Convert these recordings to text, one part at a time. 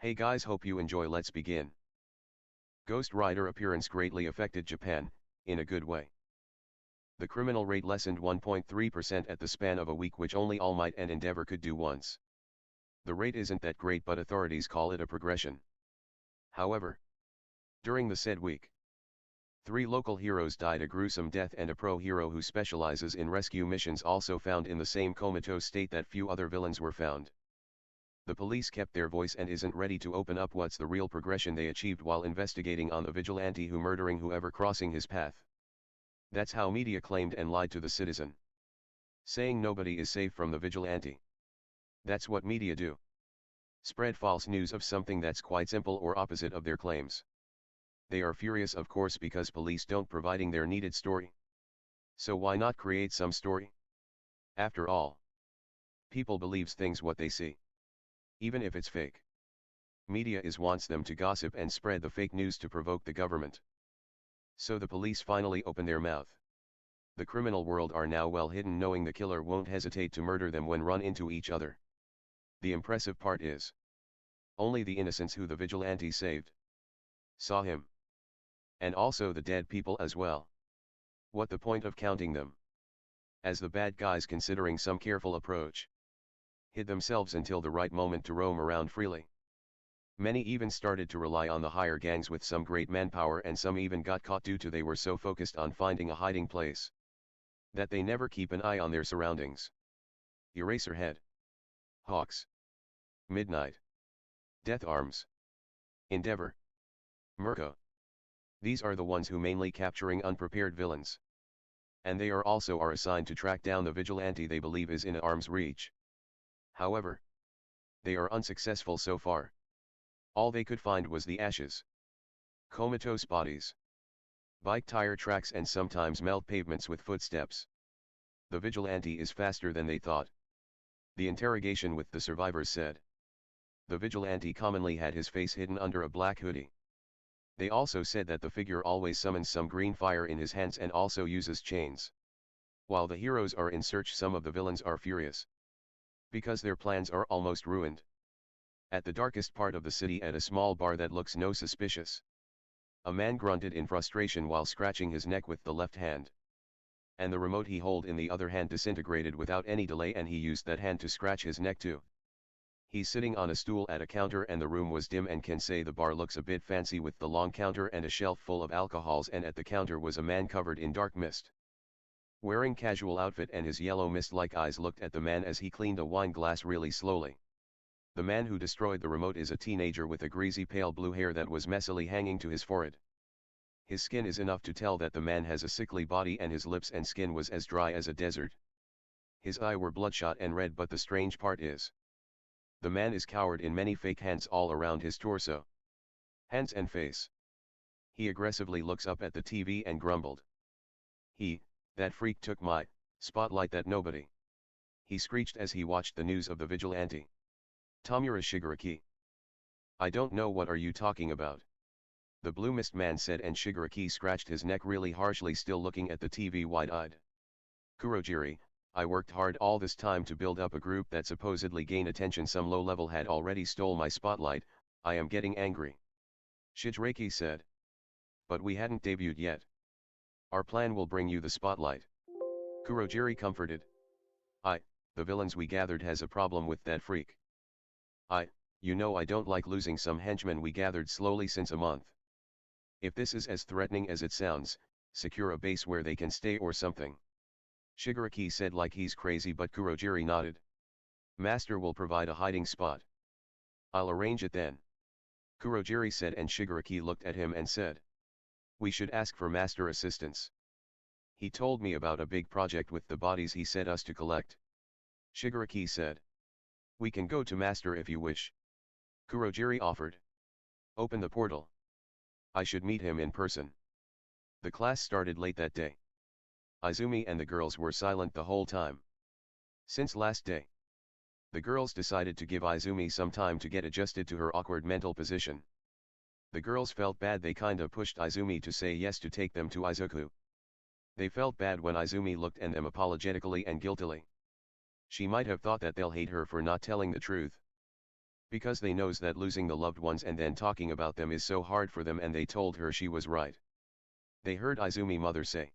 Hey guys, hope you enjoy. Let's begin. Ghost Rider appearance greatly affected Japan, in a good way. The criminal rate lessened 1.3% at the span of a week, which only All Might and Endeavor could do once. The rate isn't that great, but authorities call it a progression. However, during the said week, 3 local heroes died a gruesome death, and a pro hero who specializes in rescue missions also found in the same comatose state that few other villains were found. The police kept their voice and isn't ready to open up what's the real progression they achieved while investigating on the vigilante who murdering whoever crossing his path. That's how media claimed and lied to the citizen, saying nobody is safe from the vigilante. That's what media do. Spread false news of something that's quite simple or opposite of their claims. They are furious, of course, because police don't providing their needed story. So why not create some story? After all, people believes things what they see, even if it's fake. Media wants them to gossip and spread the fake news to provoke the government. So the police finally open their mouth. The criminal world are now well hidden, knowing the killer won't hesitate to murder them when run into each other. The impressive part is, only the innocents who the vigilante saved saw him. And also the dead people as well. What the point of counting them as the bad guys, considering some careful approach hid themselves until the right moment to roam around freely? Many even started to rely on the higher gangs with some great manpower, and some even got caught due to they were so focused on finding a hiding place that they never keep an eye on their surroundings. Eraserhead, Hawks, Midnight, Death Arms, Endeavor, Mirko. These are the ones who mainly capturing unprepared villains. And they are also assigned to track down the vigilante they believe is in arm's reach. However, they are unsuccessful so far. All they could find was the ashes, comatose bodies, bike tire tracks, and sometimes melt pavements with footsteps. The vigilante is faster than they thought. The interrogation with the survivors said the vigilante commonly had his face hidden under a black hoodie. They also said that the figure always summons some green fire in his hands and also uses chains. While the heroes are in search, some of the villains are furious because their plans are almost ruined. At the darkest part of the city, at a small bar that looks no suspicious, a man grunted in frustration while scratching his neck with the left hand. And the remote he held in the other hand disintegrated without any delay, and he used that hand to scratch his neck too. He's sitting on a stool at a counter, and the room was dim, and can say the bar looks a bit fancy with the long counter and a shelf full of alcohols, and at the counter was a man covered in dark mist, wearing casual outfit, and his yellow mist-like eyes looked at the man as he cleaned a wine glass really slowly. The man who destroyed the remote is a teenager with a greasy pale blue hair that was messily hanging to his forehead. His skin is enough to tell that the man has a sickly body, and his lips and skin was as dry as a desert. His eyes were bloodshot and red, but the strange part is, the man is covered in many fake hands all around his torso, hands and face. He aggressively looks up at the TV and grumbled, "That freak took my spotlight, that nobody," he screeched as he watched the news of the vigilante. Tamura Shigaraki. "I don't know what are you talking about," the blue mist man said, and Shigaraki scratched his neck really harshly, still looking at the TV wide-eyed. "Kurojiri, I worked hard all this time to build up a group that supposedly gain attention. Some low-level had already stole my spotlight. I am getting angry," Shigaraki said. "But we hadn't debuted yet. Our plan will bring you the spotlight," Kurojiri comforted. The villains we gathered has a problem with that freak. I don't like losing some henchmen we gathered slowly since a month. If this is as threatening as it sounds, secure a base where they can stay or something," Shigaraki said like he's crazy, but Kurojiri nodded. "Master will provide a hiding spot." "I'll arrange it then," Kurojiri said, and Shigaraki looked at him and said, "We should ask for Master assistance. He told me about a big project with the bodies he said us to collect." Shigaraki said, "We can go to Master if you wish," Kurojiri offered. "Open the portal. I should meet him in person." The class started late that day. Izumi and the girls were silent the whole time. Since last day, the girls decided to give Izumi some time to get adjusted to her awkward mental position. The girls felt bad they kinda pushed Izumi to say yes to take them to Izuku. They felt bad when Izumi looked at them apologetically and guiltily. She might have thought that they'll hate her for not telling the truth. Because they knows that losing the loved ones and then talking about them is so hard for them, and they told her she was right. They heard Izumi mother say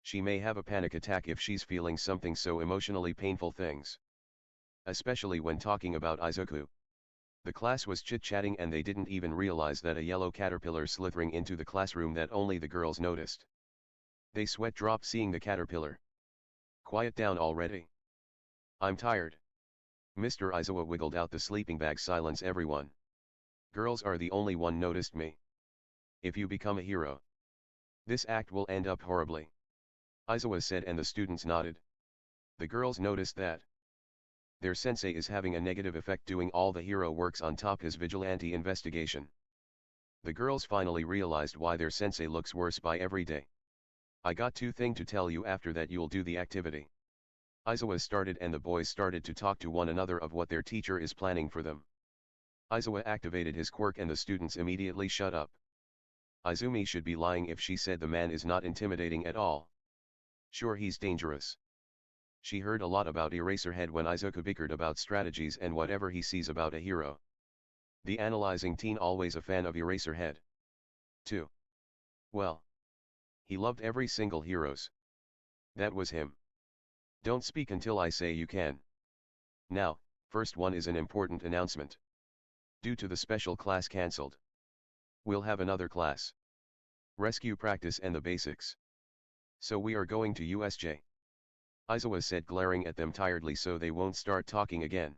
she may have a panic attack if she's feeling something so emotionally painful things. Especially when talking about Izuku. The class was chit-chatting and they didn't even realize that a yellow caterpillar slithering into the classroom that only the girls noticed. They sweat dropped seeing the caterpillar. Quiet down already. I'm tired. Mr. Izawa wiggled out the sleeping bag. Silence everyone. Girls are the only one noticed me. If you become a hero, this act will end up horribly. Izawa said and the students nodded. The girls noticed that their sensei is having a negative effect doing all the hero works on top his vigilante investigation. The girls finally realized why their sensei looks worse by every day. I got two things to tell you, after that you'll do the activity. Izawa started and the boys started to talk to one another of what their teacher is planning for them. Izawa activated his quirk and the students immediately shut up. Izumi should be lying if she said the man is not intimidating at all. Sure, he's dangerous. She heard a lot about Eraserhead when Izuku bickered about strategies and whatever he sees about a hero. The analyzing teen always a fan of Eraserhead. 2. Well, he loved every single heroes. That was him. Don't speak until I say you can. Now, first one is an important announcement. Due to the special class cancelled, we'll have another class. Rescue practice and the basics. So we are going to USJ. Izawa said, glaring at them tiredly so they won't start talking again.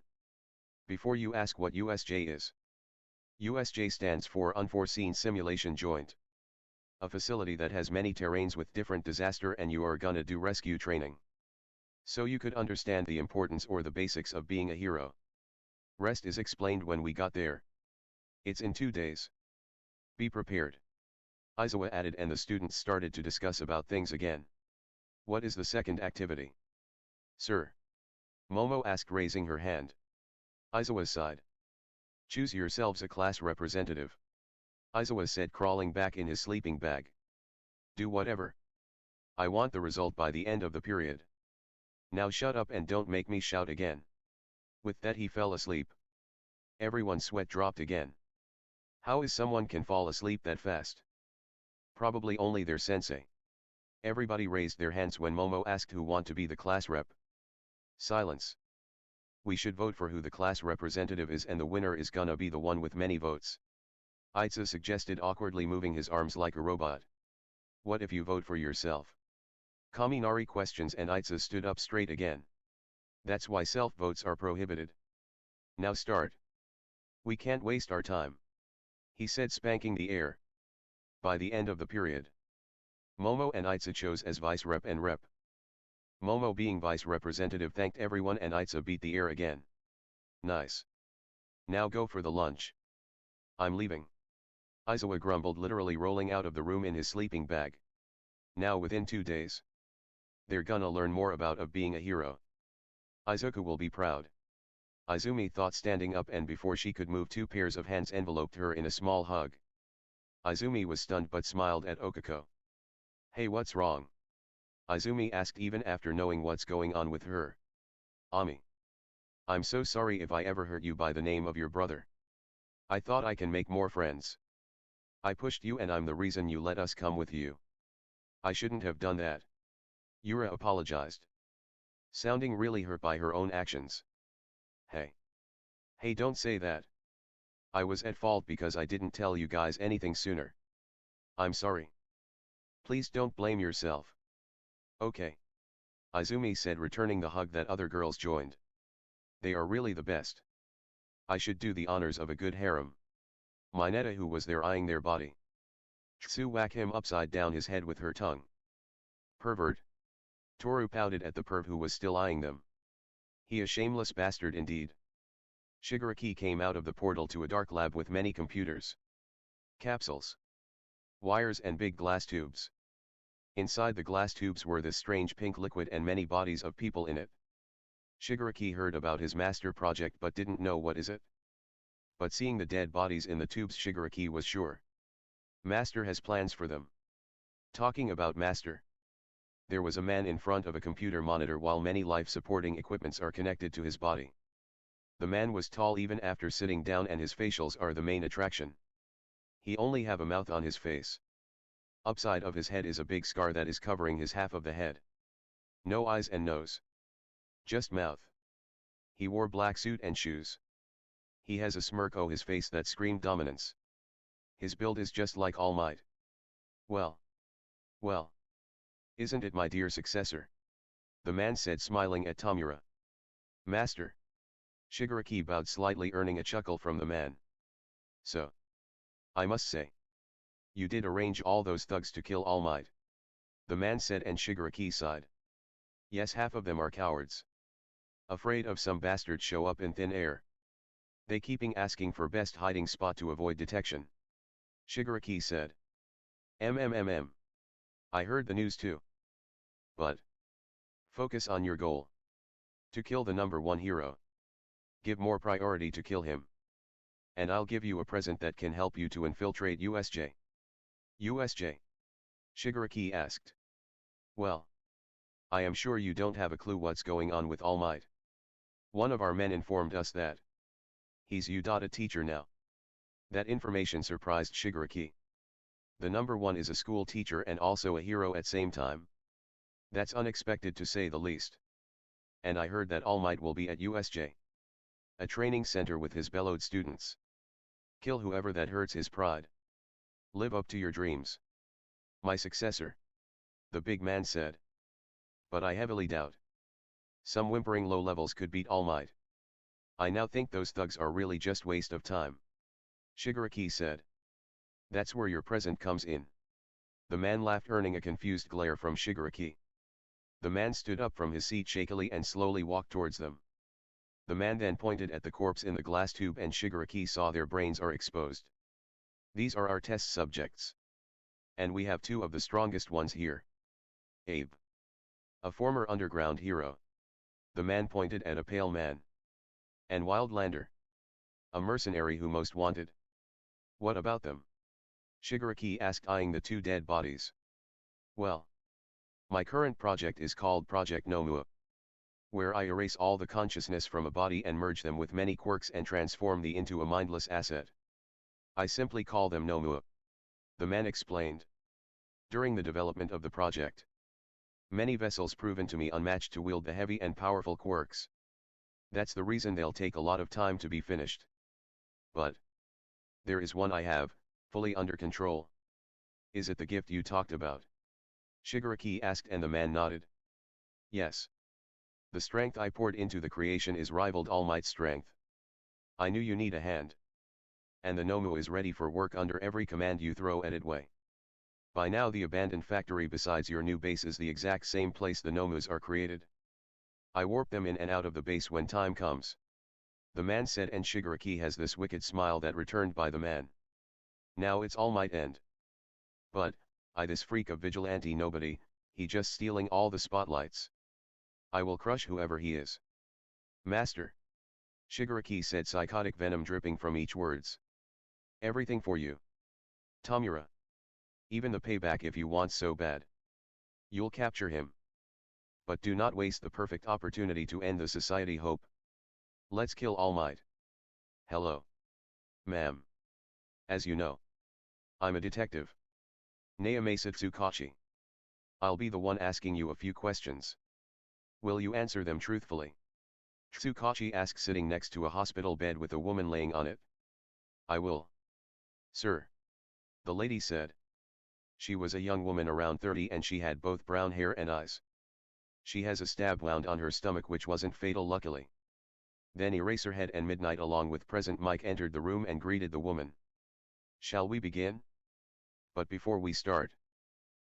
Before you ask what USJ is. USJ stands for Unforeseen Simulation Joint. A facility that has many terrains with different disaster, and you are gonna do rescue training. So you could understand the importance or the basics of being a hero. Rest is explained when we got there. It's in 2 days. Be prepared. Izawa added and the students started to discuss about things again. What is the second activity? Sir. Momo asked, raising her hand. Izawa sighed. Choose yourselves a class representative. Izawa said, crawling back in his sleeping bag. Do whatever. I want the result by the end of the period. Now shut up and don't make me shout again. With that he fell asleep. Everyone's sweat dropped again. How is someone can fall asleep that fast? Probably only their sensei. Everybody raised their hands when Momo asked who want to be the class rep. Silence. We should vote for who the class representative is, and the winner is gonna be the one with many votes. Itza suggested, awkwardly moving his arms like a robot. What if you vote for yourself? Kaminari questions, and Itza stood up straight again. That's why self-votes are prohibited. Now start. We can't waste our time. He said, spanking the air. By the end of the period, Momo and Itza chose as vice rep and rep. Momo, being vice representative, thanked everyone and Itza beat the air again. Nice. Now go for the lunch. I'm leaving. Izawa grumbled, literally rolling out of the room in his sleeping bag. Now within 2 days, they're gonna learn more about of being a hero. Izuku will be proud. Izumi thought, standing up, and before she could move 2 pairs of hands enveloped her in a small hug. Izumi was stunned but smiled at Okako. Hey, what's wrong? Izumi asked, even after knowing what's going on with her. Ami. I'm so sorry if I ever hurt you by the name of your brother. I thought I can make more friends. I pushed you and I'm the reason you let us come with you. I shouldn't have done that. Yura apologized. Sounding really hurt by her own actions. Hey. Hey, don't say that. I was at fault because I didn't tell you guys anything sooner. I'm sorry. Please don't blame yourself. Okay. Izumi said, returning the hug that other girls joined. They are really the best. I should do the honors of a good harem. Mineta, who was there eyeing their body. Tsu whacked him upside down his head with her tongue. Pervert. Toru pouted at the perv who was still eyeing them. He a shameless bastard indeed. Shigaraki came out of the portal to a dark lab with many computers, capsules, wires and big glass tubes. Inside the glass tubes were this strange pink liquid and many bodies of people in it. Shigaraki heard about his master project but didn't know what is it. But seeing the dead bodies in the tubes, Shigaraki was sure. Master has plans for them. Talking about master. There was a man in front of a computer monitor while many life-supporting equipments are connected to his body. The man was tall even after sitting down, and his facials are the main attraction. He only have a mouth on his face. Upside of his head is a big scar that is covering his half of the head. No eyes and nose. Just mouth. He wore black suit and shoes. He has a smirk on his face that screamed dominance. His build is just like All Might. Well. Well. Isn't it my dear successor? The man said, smiling at Tamura. Master. Shigaraki bowed slightly, earning a chuckle from the man. So. I must say. You did arrange all those thugs to kill All Might. The man said, and Shigaraki sighed. Yes, half of them are cowards. Afraid of some bastard show up in thin air. They keeping asking for best hiding spot to avoid detection. Shigaraki said. I heard the news too. But. Focus on your goal. To kill the number one hero. Give more priority to kill him. And I'll give you a present that can help you to infiltrate USJ. USJ? Shigaraki asked. Well. I am sure you don't have a clue what's going on with All Might. One of our men informed us that. He's a teacher now. That information surprised Shigaraki. The number one is a school teacher and also a hero at same time. That's unexpected to say the least. And I heard that All Might will be at USJ. A training center with his bellowed students. Kill whoever that hurts his pride. Live up to your dreams. My successor. The big man said. But I heavily doubt. Some whimpering low levels could beat All Might. I now think those thugs are really just waste of time. Shigaraki said. That's where your present comes in. The man laughed, earning a confused glare from Shigaraki. The man stood up from his seat shakily and slowly walked towards them. The man then pointed at the corpse in the glass tube, and Shigaraki saw their brains are exposed. These are our test subjects. And we have two of the strongest ones here. Abe. A former underground hero. The man pointed at a pale man. And Wildlander. A mercenary who most wanted. What about them? Shigaraki asked, eyeing the two dead bodies. Well. My current project is called Project Nomua. Where I erase all the consciousness from a body and merge them with many quirks and transform them into a mindless asset. I simply call them Nomua. The man explained. During the development of the project, many vessels proven to me unmatched to wield the heavy and powerful quirks. That's the reason they'll take a lot of time to be finished. But there is one I have, fully under control. Is it the gift you talked about? Shigaraki asked, and the man nodded. Yes. The strength I poured into the creation is rivaled All Might's strength. I knew you need a hand. And the Nomu is ready for work under every command you throw at it way. By now the abandoned factory besides your new base is the exact same place the Nomus are created. I warp them in and out of the base when time comes. The man said, and Shigaraki has this wicked smile that returned by the man. Now it's All Might end. But, this freak of vigilante nobody, he just stealing all the spotlights. I will crush whoever he is. Master. Shigaraki said, psychotic venom dripping from each words. Everything for you. Tamura. Even the payback if you want so bad. You'll capture him. But do not waste the perfect opportunity to end the society hope. Let's kill All Might. Hello. Ma'am. As you know. I'm a detective. Naomasa Tsukachi. I'll be the one asking you a few questions. Will you answer them truthfully? Tsukachi asked, sitting next to a hospital bed with a woman laying on it. I will. Sir. The lady said. She was a young woman around 30 and she had both brown hair and eyes. She has a stab wound on her stomach which wasn't fatal luckily. Then Eraserhead and Midnight along with Present Mike entered the room and greeted the woman. Shall we begin? But before we start.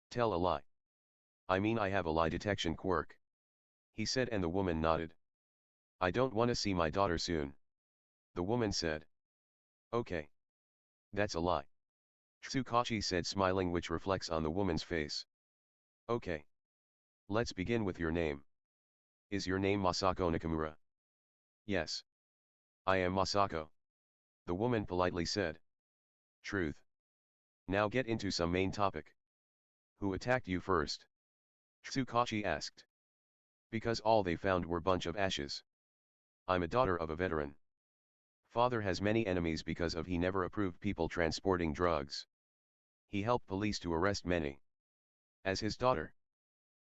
Tell a lie. I mean I have a lie detection quirk. He said, and the woman nodded. I don't want to see my daughter soon. The woman said. Okay. That's a lie. Tsukachi said, smiling, which reflects on the woman's face. Okay. Let's begin with your name. Is your name Masako Nakamura? Yes. I am Masako. The woman politely said. Truth. Now get into some main topic. Who attacked you first? Tsukachi asked. Because all they found were bunch of ashes. I'm a daughter of a veteran. Father has many enemies because of he never approved people transporting drugs. He helped police to arrest many. As his daughter,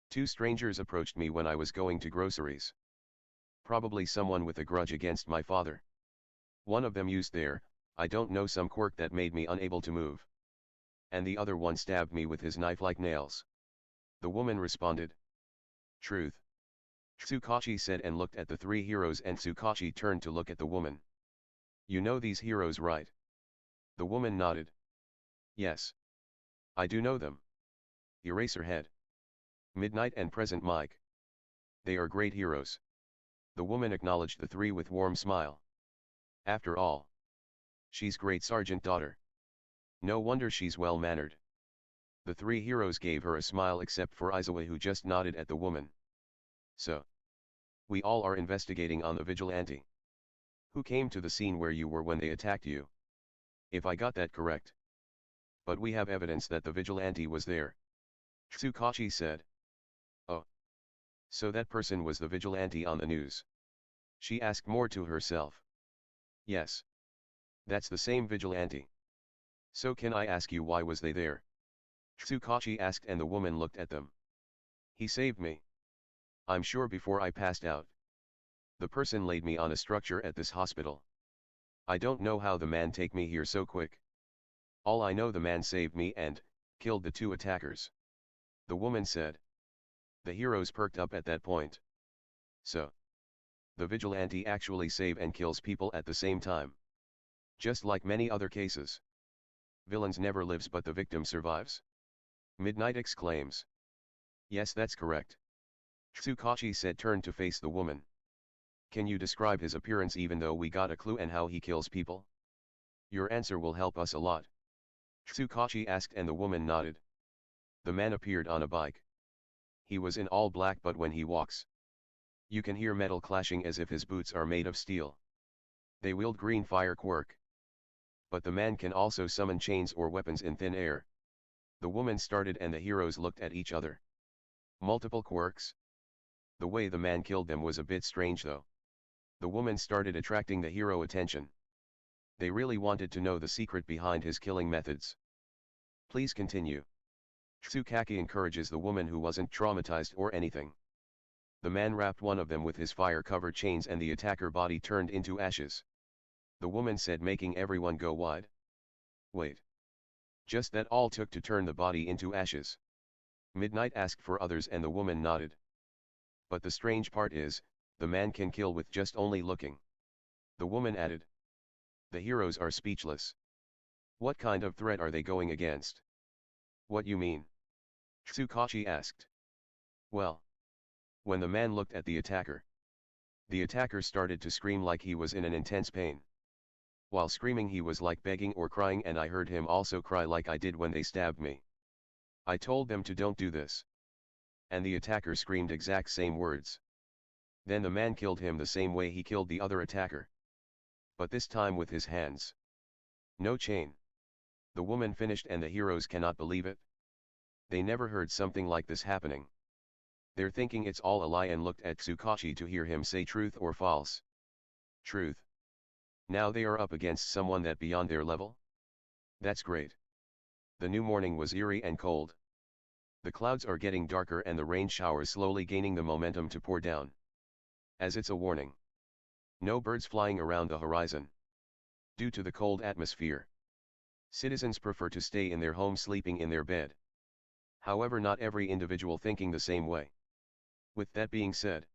two strangers approached me when I was going to groceries. Probably someone with a grudge against my father. One of them used their, I don't know, some quirk that made me unable to move. And the other one stabbed me with his knife like nails. The woman responded. Truth. Tsukachi said and looked at the three heroes, and Tsukachi turned to look at the woman. You know these heroes, right? The woman nodded. Yes. I do know them. Eraserhead, Midnight and Present Mike. They are great heroes. The woman acknowledged the three with warm smile. After all, she's great sergeant daughter. No wonder she's well-mannered. The three heroes gave her a smile except for Izawa, who just nodded at the woman. So, we all are investigating on the vigilante. Who came to the scene where you were when they attacked you? If I got that correct. But we have evidence that the vigilante was there. Tsukachi said. Oh. So that person was the vigilante on the news. She asked more to herself. Yes. That's the same vigilante. So can I ask you, why was they there? Tsukachi asked, and the woman looked at them. He saved me. I'm sure before I passed out. The person laid me on a structure at this hospital. I don't know how the man take me here so quick. All I know, the man saved me and killed the two attackers. The woman said. The heroes perked up at that point. So, the vigilante actually save and kills people at the same time. Just like many other cases. Villains never lives but the victim survives. Midnight exclaims. Yes, that's correct. Tsukachi said, turned to face the woman. Can you describe his appearance, even though we got a clue, and how he kills people? Your answer will help us a lot. Tsukachi asked, and the woman nodded. The man appeared on a bike. He was in all black, but when he walks, you can hear metal clashing as if his boots are made of steel. They wield green fire quirk. But the man can also summon chains or weapons in thin air. The woman started, and the heroes looked at each other. Multiple quirks? The way the man killed them was a bit strange though. The woman started attracting the hero attention. They really wanted to know the secret behind his killing methods. Please continue. Tsukaki encourages the woman, who wasn't traumatized or anything. The man wrapped one of them with his fire-covered chains, and the attacker body turned into ashes. The woman said, making everyone go wide. Wait. Just that all took to turn the body into ashes? Midnight asked for others, and the woman nodded. But the strange part is, the man can kill with just only looking. The woman added. The heroes are speechless. What kind of threat are they going against? What you mean? Tsukachi asked. Well, when the man looked at the attacker started to scream like he was in an intense pain. While screaming, he was like begging or crying, and I heard him also cry like I did when they stabbed me. I told them to don't do this. And the attacker screamed exact same words. Then the man killed him the same way he killed the other attacker. But this time with his hands. No chain. The woman finished, and the heroes cannot believe it. They never heard something like this happening. They're thinking it's all a lie, and looked at Tsukachi to hear him say truth or false. Truth. Now they are up against someone that beyond their level? That's great. The new morning was eerie and cold. The clouds are getting darker, and the rain showers slowly gaining the momentum to pour down. As it's a warning. No birds flying around the horizon. Due to the cold atmosphere, citizens prefer to stay in their home, sleeping in their bed. However, not every individual thinking the same way. With that being said,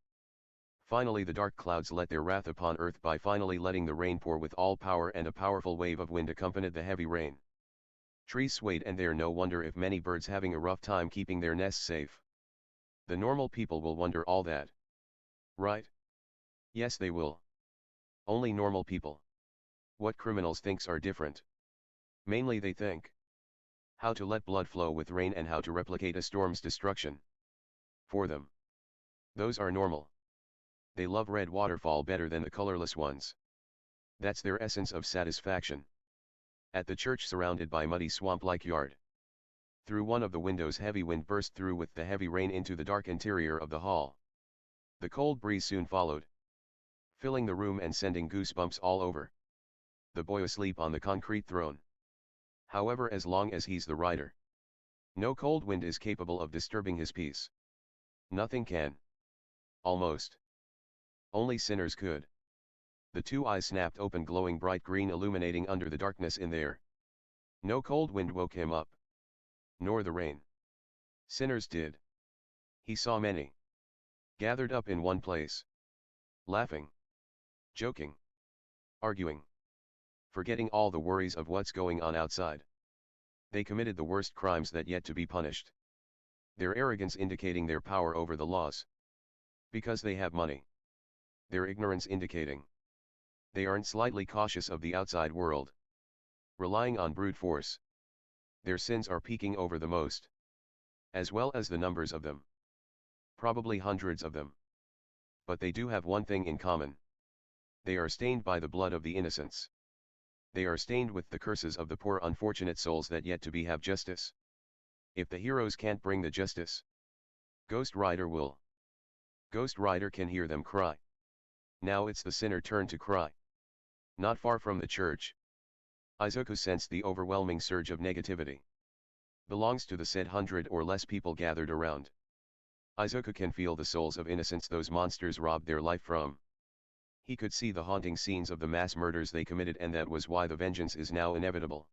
finally the dark clouds let their wrath upon earth by finally letting the rain pour with all power, and a powerful wave of wind accompanied the heavy rain. Trees swayed, and there no wonder if many birds having a rough time keeping their nests safe. The normal people will wonder all that. Right? Yes, they will. Only normal people. What criminals thinks are different. Mainly they think how to let blood flow with rain and how to replicate a storm's destruction. For them, those are normal. They love red waterfall better than the colorless ones. That's their essence of satisfaction. At the church, surrounded by muddy swamp-like yard. Through one of the windows, heavy wind burst through with the heavy rain into the dark interior of the hall. The cold breeze soon followed, filling the room and sending goosebumps all over. the boy asleep on the concrete throne. However, as long as he's the rider, no cold wind is capable of disturbing his peace. Nothing can. Almost. Only sinners could. The two eyes snapped open, glowing bright green, illuminating under the darkness in there. No cold wind woke him up. Nor the rain. Sinners did. He saw many. Gathered up in one place. Laughing. Joking. Arguing. Forgetting all the worries of what's going on outside. They committed the worst crimes that yet to be punished. Their arrogance indicating their power over the laws. Because they have money. Their ignorance indicating they aren't slightly cautious of the outside world. Relying on brute force. Their sins are peaking over the most. As well as the numbers of them. Probably hundreds of them. But they do have one thing in common. They are stained by the blood of the innocents. They are stained with the curses of the poor unfortunate souls that yet to be have justice. If the heroes can't bring the justice, Ghost Rider will. Ghost Rider can hear them cry. Now it's the sinner turn to cry. Not far from the church, Izuku sensed the overwhelming surge of negativity. Belongs to the said 100 or less people gathered around. Izuku can feel the souls of innocents those monsters robbed their life from. He could see the haunting scenes of the mass murders they committed, and that was why the vengeance is now inevitable.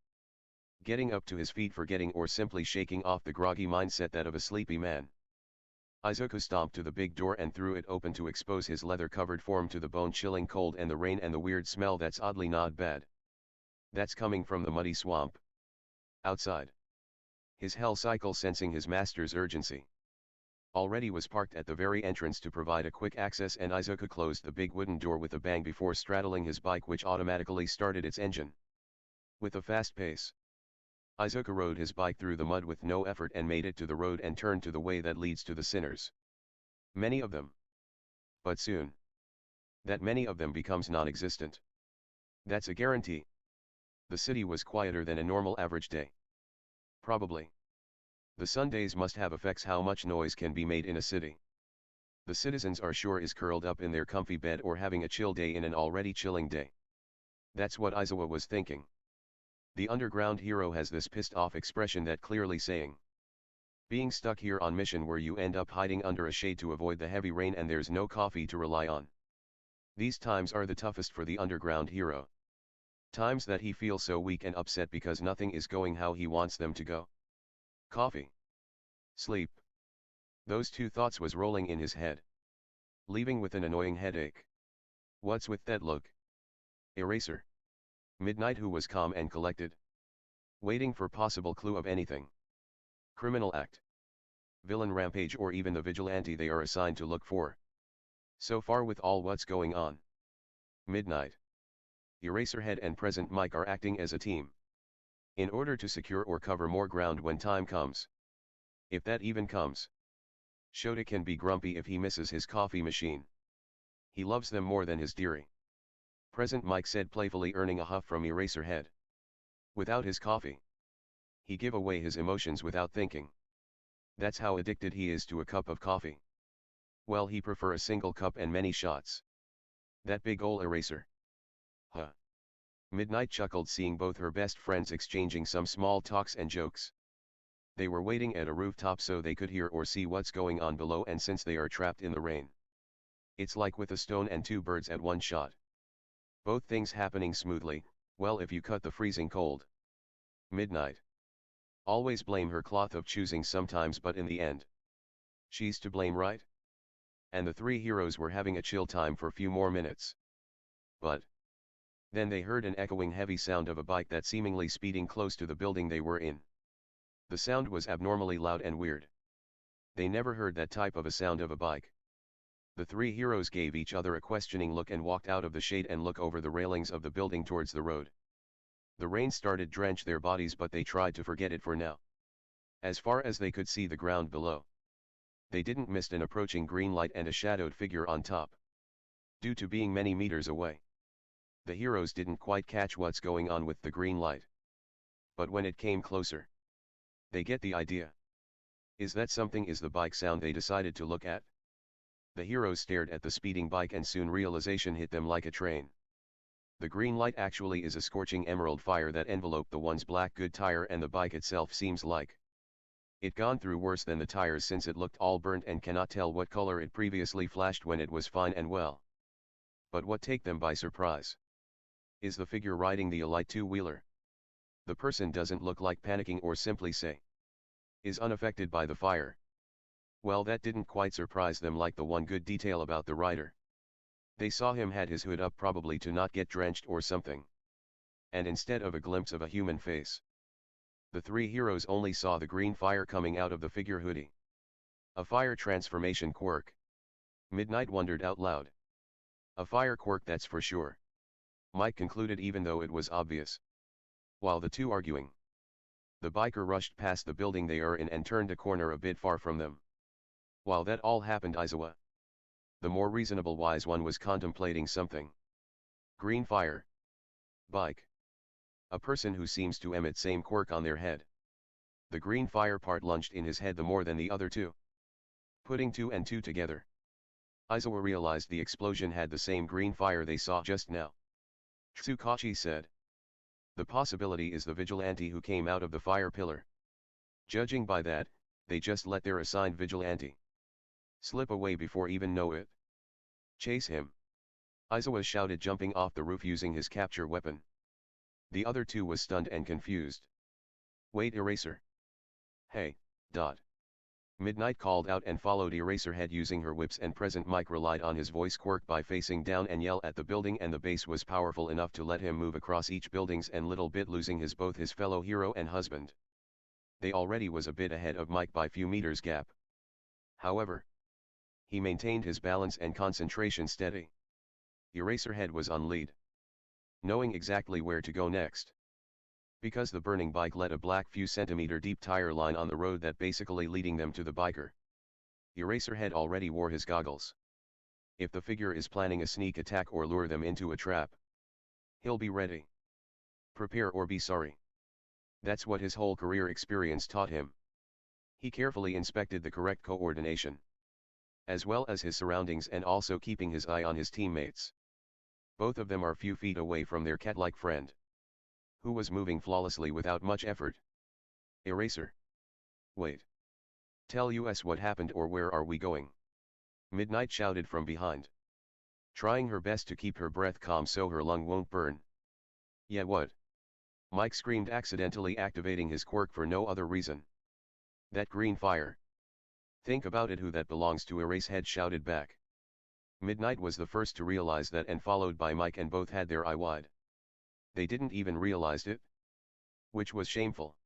Getting up to his feet, forgetting or simply shaking off the groggy mindset that of a sleepy man, Izuku stomped to the big door and threw it open to expose his leather-covered form to the bone-chilling cold and the rain and the weird smell that's oddly not bad. That's coming from the muddy swamp. Outside. His hell cycle, sensing his master's urgency, already was parked at the very entrance to provide a quick access, and Izuku closed the big wooden door with a bang before straddling his bike, which automatically started its engine. With a fast pace, Izuku rode his bike through the mud with no effort and made it to the road and turned to the way that leads to the sinners. Many of them. But soon, that many of them becomes non-existent. That's a guarantee. The city was quieter than a normal average day. Probably. The Sundays must have affects how much noise can be made in a city. The citizens are sure is curled up in their comfy bed or having a chill day in an already chilling day. That's what Izuku was thinking. The underground hero has this pissed off expression that clearly saying, being stuck here on mission where you end up hiding under a shade to avoid the heavy rain and there's no coffee to rely on. These times are the toughest for the underground hero. Times that he feels so weak and upset because nothing is going how he wants them to go. Coffee. Sleep. Those two thoughts was rolling in his head. Leaving with an annoying headache. What's with that look? Eraser. Midnight, who was calm and collected. Waiting for possible clue of anything. Criminal act. Villain rampage or even the vigilante they are assigned to look for. So far with all what's going on. Midnight. Eraserhead and Present Mike are acting as a team. In order to secure or cover more ground when time comes. If that even comes. Shota can be grumpy if he misses his coffee machine. He loves them more than his dearie. Present Mike said playfully, earning a huff from Eraserhead. Without his coffee, he give away his emotions without thinking. That's how addicted he is to a cup of coffee. Well, he prefer a single cup and many shots. That big ol' Eraser. Huh. Midnight chuckled, seeing both her best friends exchanging some small talks and jokes. They were waiting at a rooftop so they could hear or see what's going on below, and since they are trapped in the rain, it's like with a stone and two birds at one shot. Both things happening smoothly, well if you cut the freezing cold. Midnight. Always blame her cloth of choosing sometimes, but in the end, she's to blame, right? And the three heroes were having a chill time for few more minutes. But then they heard an echoing heavy sound of a bike that seemingly speeding close to the building they were in. The sound was abnormally loud and weird. They never heard that type of a sound of a bike. The three heroes gave each other a questioning look and walked out of the shade and looked over the railings of the building towards the road. The rain started drench their bodies, but they tried to forget it for now. As far as they could see the ground below, they didn't miss an approaching green light and a shadowed figure on top. Due to being many meters away, the heroes didn't quite catch what's going on with the green light. But when it came closer, they get the idea. Is that something? Is the bike sound? They decided to look at. The heroes stared at the speeding bike and soon realization hit them like a train. The green light actually is a scorching emerald fire that enveloped the one's black good tire, and the bike itself seems like it gone through worse than the tires, since it looked all burnt and cannot tell what color it previously flashed when it was fine and well. But what take them by surprise is the figure riding the light two-wheeler. The person doesn't look like panicking or simply say is unaffected by the fire. Well, that didn't quite surprise them like the one good detail about the rider. They saw him had his hood up, probably to not get drenched or something. And instead of a glimpse of a human face, the three heroes only saw the green fire coming out of the figure hoodie. A fire transformation quirk. Midnight wondered out loud. A fire quirk, that's for sure, Mike concluded, even though it was obvious. While the two arguing, the biker rushed past the building they are in and turned a corner a bit far from them. While that all happened, Aizawa, the more reasonable wise one, was contemplating something. Green fire. Bike. A person who seems to emit same quirk on their head. The green fire part lunged in his head the more than the other two. Putting two and two together, Aizawa realized the explosion had the same green fire they saw just now. Tsukachi said, "The possibility is the vigilante who came out of the fire pillar. Judging by that, they just let their assigned vigilante slip away before even know it." "Chase him!" Aizawa shouted, jumping off the roof using his capture weapon. The other two was stunned and confused. "Wait, Eraser!" "Hey, Dot!" Midnight called out and followed Eraserhead using her whips, and present Mike relied on his voice quirk by facing down and yell at the building, and the base was powerful enough to let him move across each buildings and little bit losing both his fellow hero and husband. They already was a bit ahead of Mike by few meters gap. However, he maintained his balance and concentration steady. Eraserhead was on lead, knowing exactly where to go next. Because the burning bike let a black few centimeter deep tire line on the road that basically leading them to the biker. Eraserhead already wore his goggles. If the figure is planning a sneak attack or lure them into a trap, he'll be ready. Prepare or be sorry. That's what his whole career experience taught him. He carefully inspected the correct coordination, as well as his surroundings, and also keeping his eye on his teammates. Both of them are few feet away from their cat-like friend, who was moving flawlessly without much effort. "Eraser! Wait. Tell us what happened, or where are we going?" Midnight shouted from behind, trying her best to keep her breath calm so her lung won't burn. "Yeah, what?" Mike screamed, accidentally activating his quirk for no other reason. "That green fire. Think about it, who that belongs to?" Eraserhead shouted back. Midnight was the first to realize that, and followed by Mike, and both had their eye wide. They didn't even realize it, which was shameful,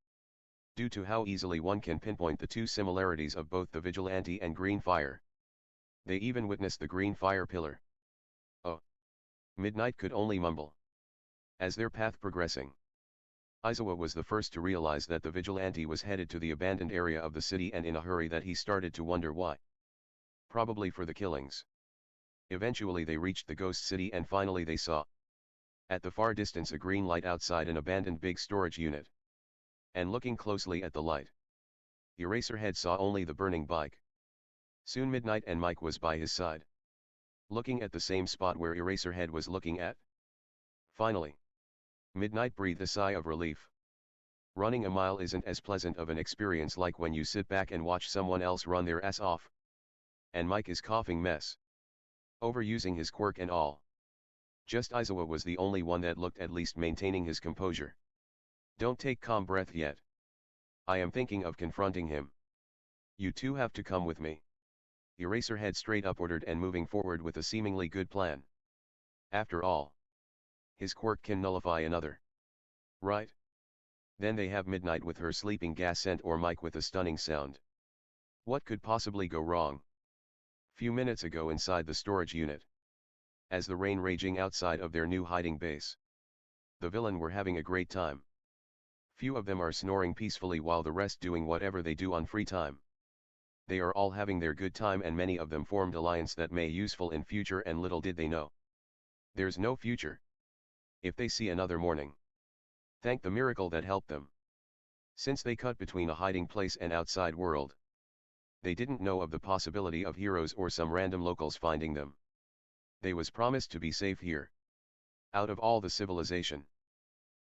due to how easily one can pinpoint the two similarities of both the vigilante and green fire. They even witnessed the green fire pillar. "Oh!" Midnight could only mumble. As their path progressing, Aizawa was the first to realize that the vigilante was headed to the abandoned area of the city, and in a hurry that he started to wonder why. Probably for the killings. Eventually they reached the ghost city, and finally they saw, at the far distance, a green light outside an abandoned big storage unit. And looking closely at the light, Eraserhead saw only the burning bike. Soon Midnight and Mike was by his side, looking at the same spot where Eraserhead was looking at. Finally, Midnight breathed a sigh of relief. Running a mile isn't as pleasant of an experience like when you sit back and watch someone else run their ass off. And Mike is coughing mess, overusing his quirk and all. Just Aizawa was the only one that looked at least maintaining his composure. "Don't take calm breath yet. I am thinking of confronting him. You two have to come with me." Eraserhead straight up ordered, and moving forward with a seemingly good plan. After all, his quirk can nullify another, right? Then they have Midnight with her sleeping gas scent, or Mike with a stunning sound. What could possibly go wrong? Few minutes ago inside the storage unit, as the rain raging outside of their new hiding base, the villain were having a great time. Few of them are snoring peacefully while the rest doing whatever they do on free time. They are all having their good time, and many of them formed alliance that may useful in future, and little did they know, there's no future if they see another morning. Thank the miracle that helped them. Since they cut between a hiding place and outside world, they didn't know of the possibility of heroes or some random locals finding them. They was promised to be safe here. Out of all the civilization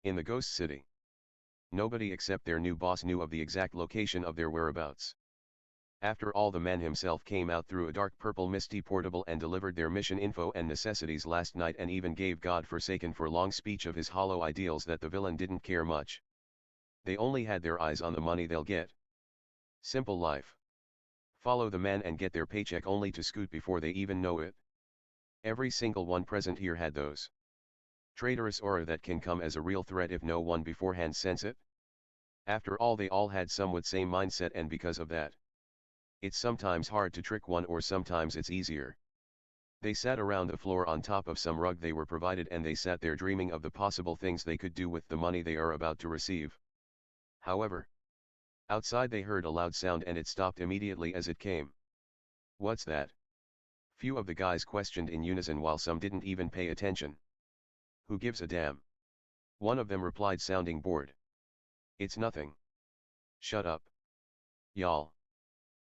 in the ghost city, nobody except their new boss knew of the exact location of their whereabouts. After all, the man himself came out through a dark purple misty portable and delivered their mission info and necessities last night, and even gave God-forsaken for long speech of his hollow ideals that the villain didn't care much. They only had their eyes on the money they'll get. Simple life. Follow the man and get their paycheck only to scoot before they even know it. Every single one present here had those traitorous aura that can come as a real threat if no one beforehand sense it. After all, they all had somewhat same mindset, and because of that, it's sometimes hard to trick one, or sometimes it's easier. They sat around the floor on top of some rug they were provided, and they sat there dreaming of the possible things they could do with the money they are about to receive. However, outside they heard a loud sound, and it stopped immediately as it came. What's that? Few of the guys questioned in unison, while some didn't even pay attention. Who gives a damn? One of them replied, sounding bored. It's nothing. Shut up. Y'all.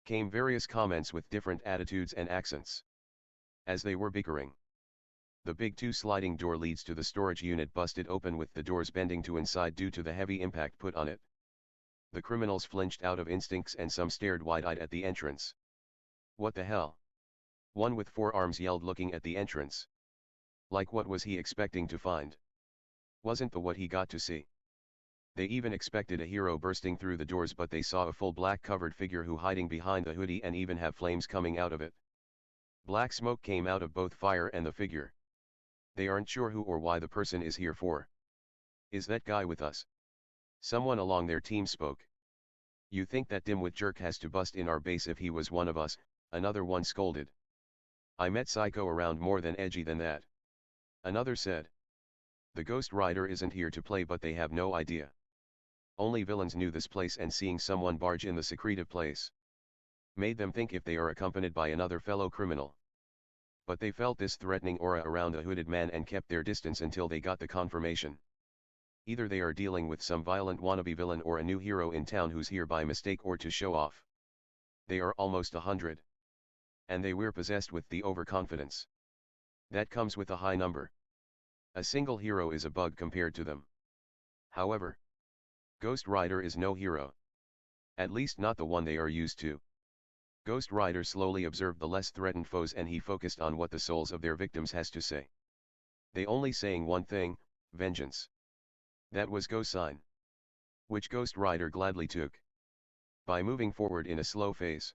Came various comments with different attitudes and accents. As they were bickering, the big two-sliding door leads to the storage unit busted open, with the doors bending to inside due to the heavy impact put on it. The criminals flinched out of instincts, and some stared wide-eyed at the entrance. What the hell? One with 4 arms yelled, looking at the entrance. Like, what was he expecting to find? Wasn't the what he got to see? They even expected a hero bursting through the doors, but they saw a full black covered figure who hiding behind the hoodie and even have flames coming out of it. Black smoke came out of both fire and the figure. They aren't sure who or why the person is here for. Is that guy with us? Someone along their team spoke. You think that dimwit jerk has to bust in our base if he was one of us? Another one scolded. I met Psycho around more than edgy than that. Another said. The Ghost Rider isn't here to play, but they have no idea. Only villains knew this place, and seeing someone barge in the secretive place made them think if they are accompanied by another fellow criminal. But they felt this threatening aura around a hooded man and kept their distance until they got the confirmation. Either they are dealing with some violent wannabe villain or a new hero in town who's here by mistake or to show off. They are almost 100. And they were possessed with the overconfidence that comes with a high number. A single hero is a bug compared to them. However, Ghost Rider is no hero. At least not the one they are used to. Ghost Rider slowly observed the less threatened foes, and he focused on what the souls of their victims has to say. They only saying one thing: vengeance. That was go sign, which Ghost Rider gladly took. By moving forward in a slow phase,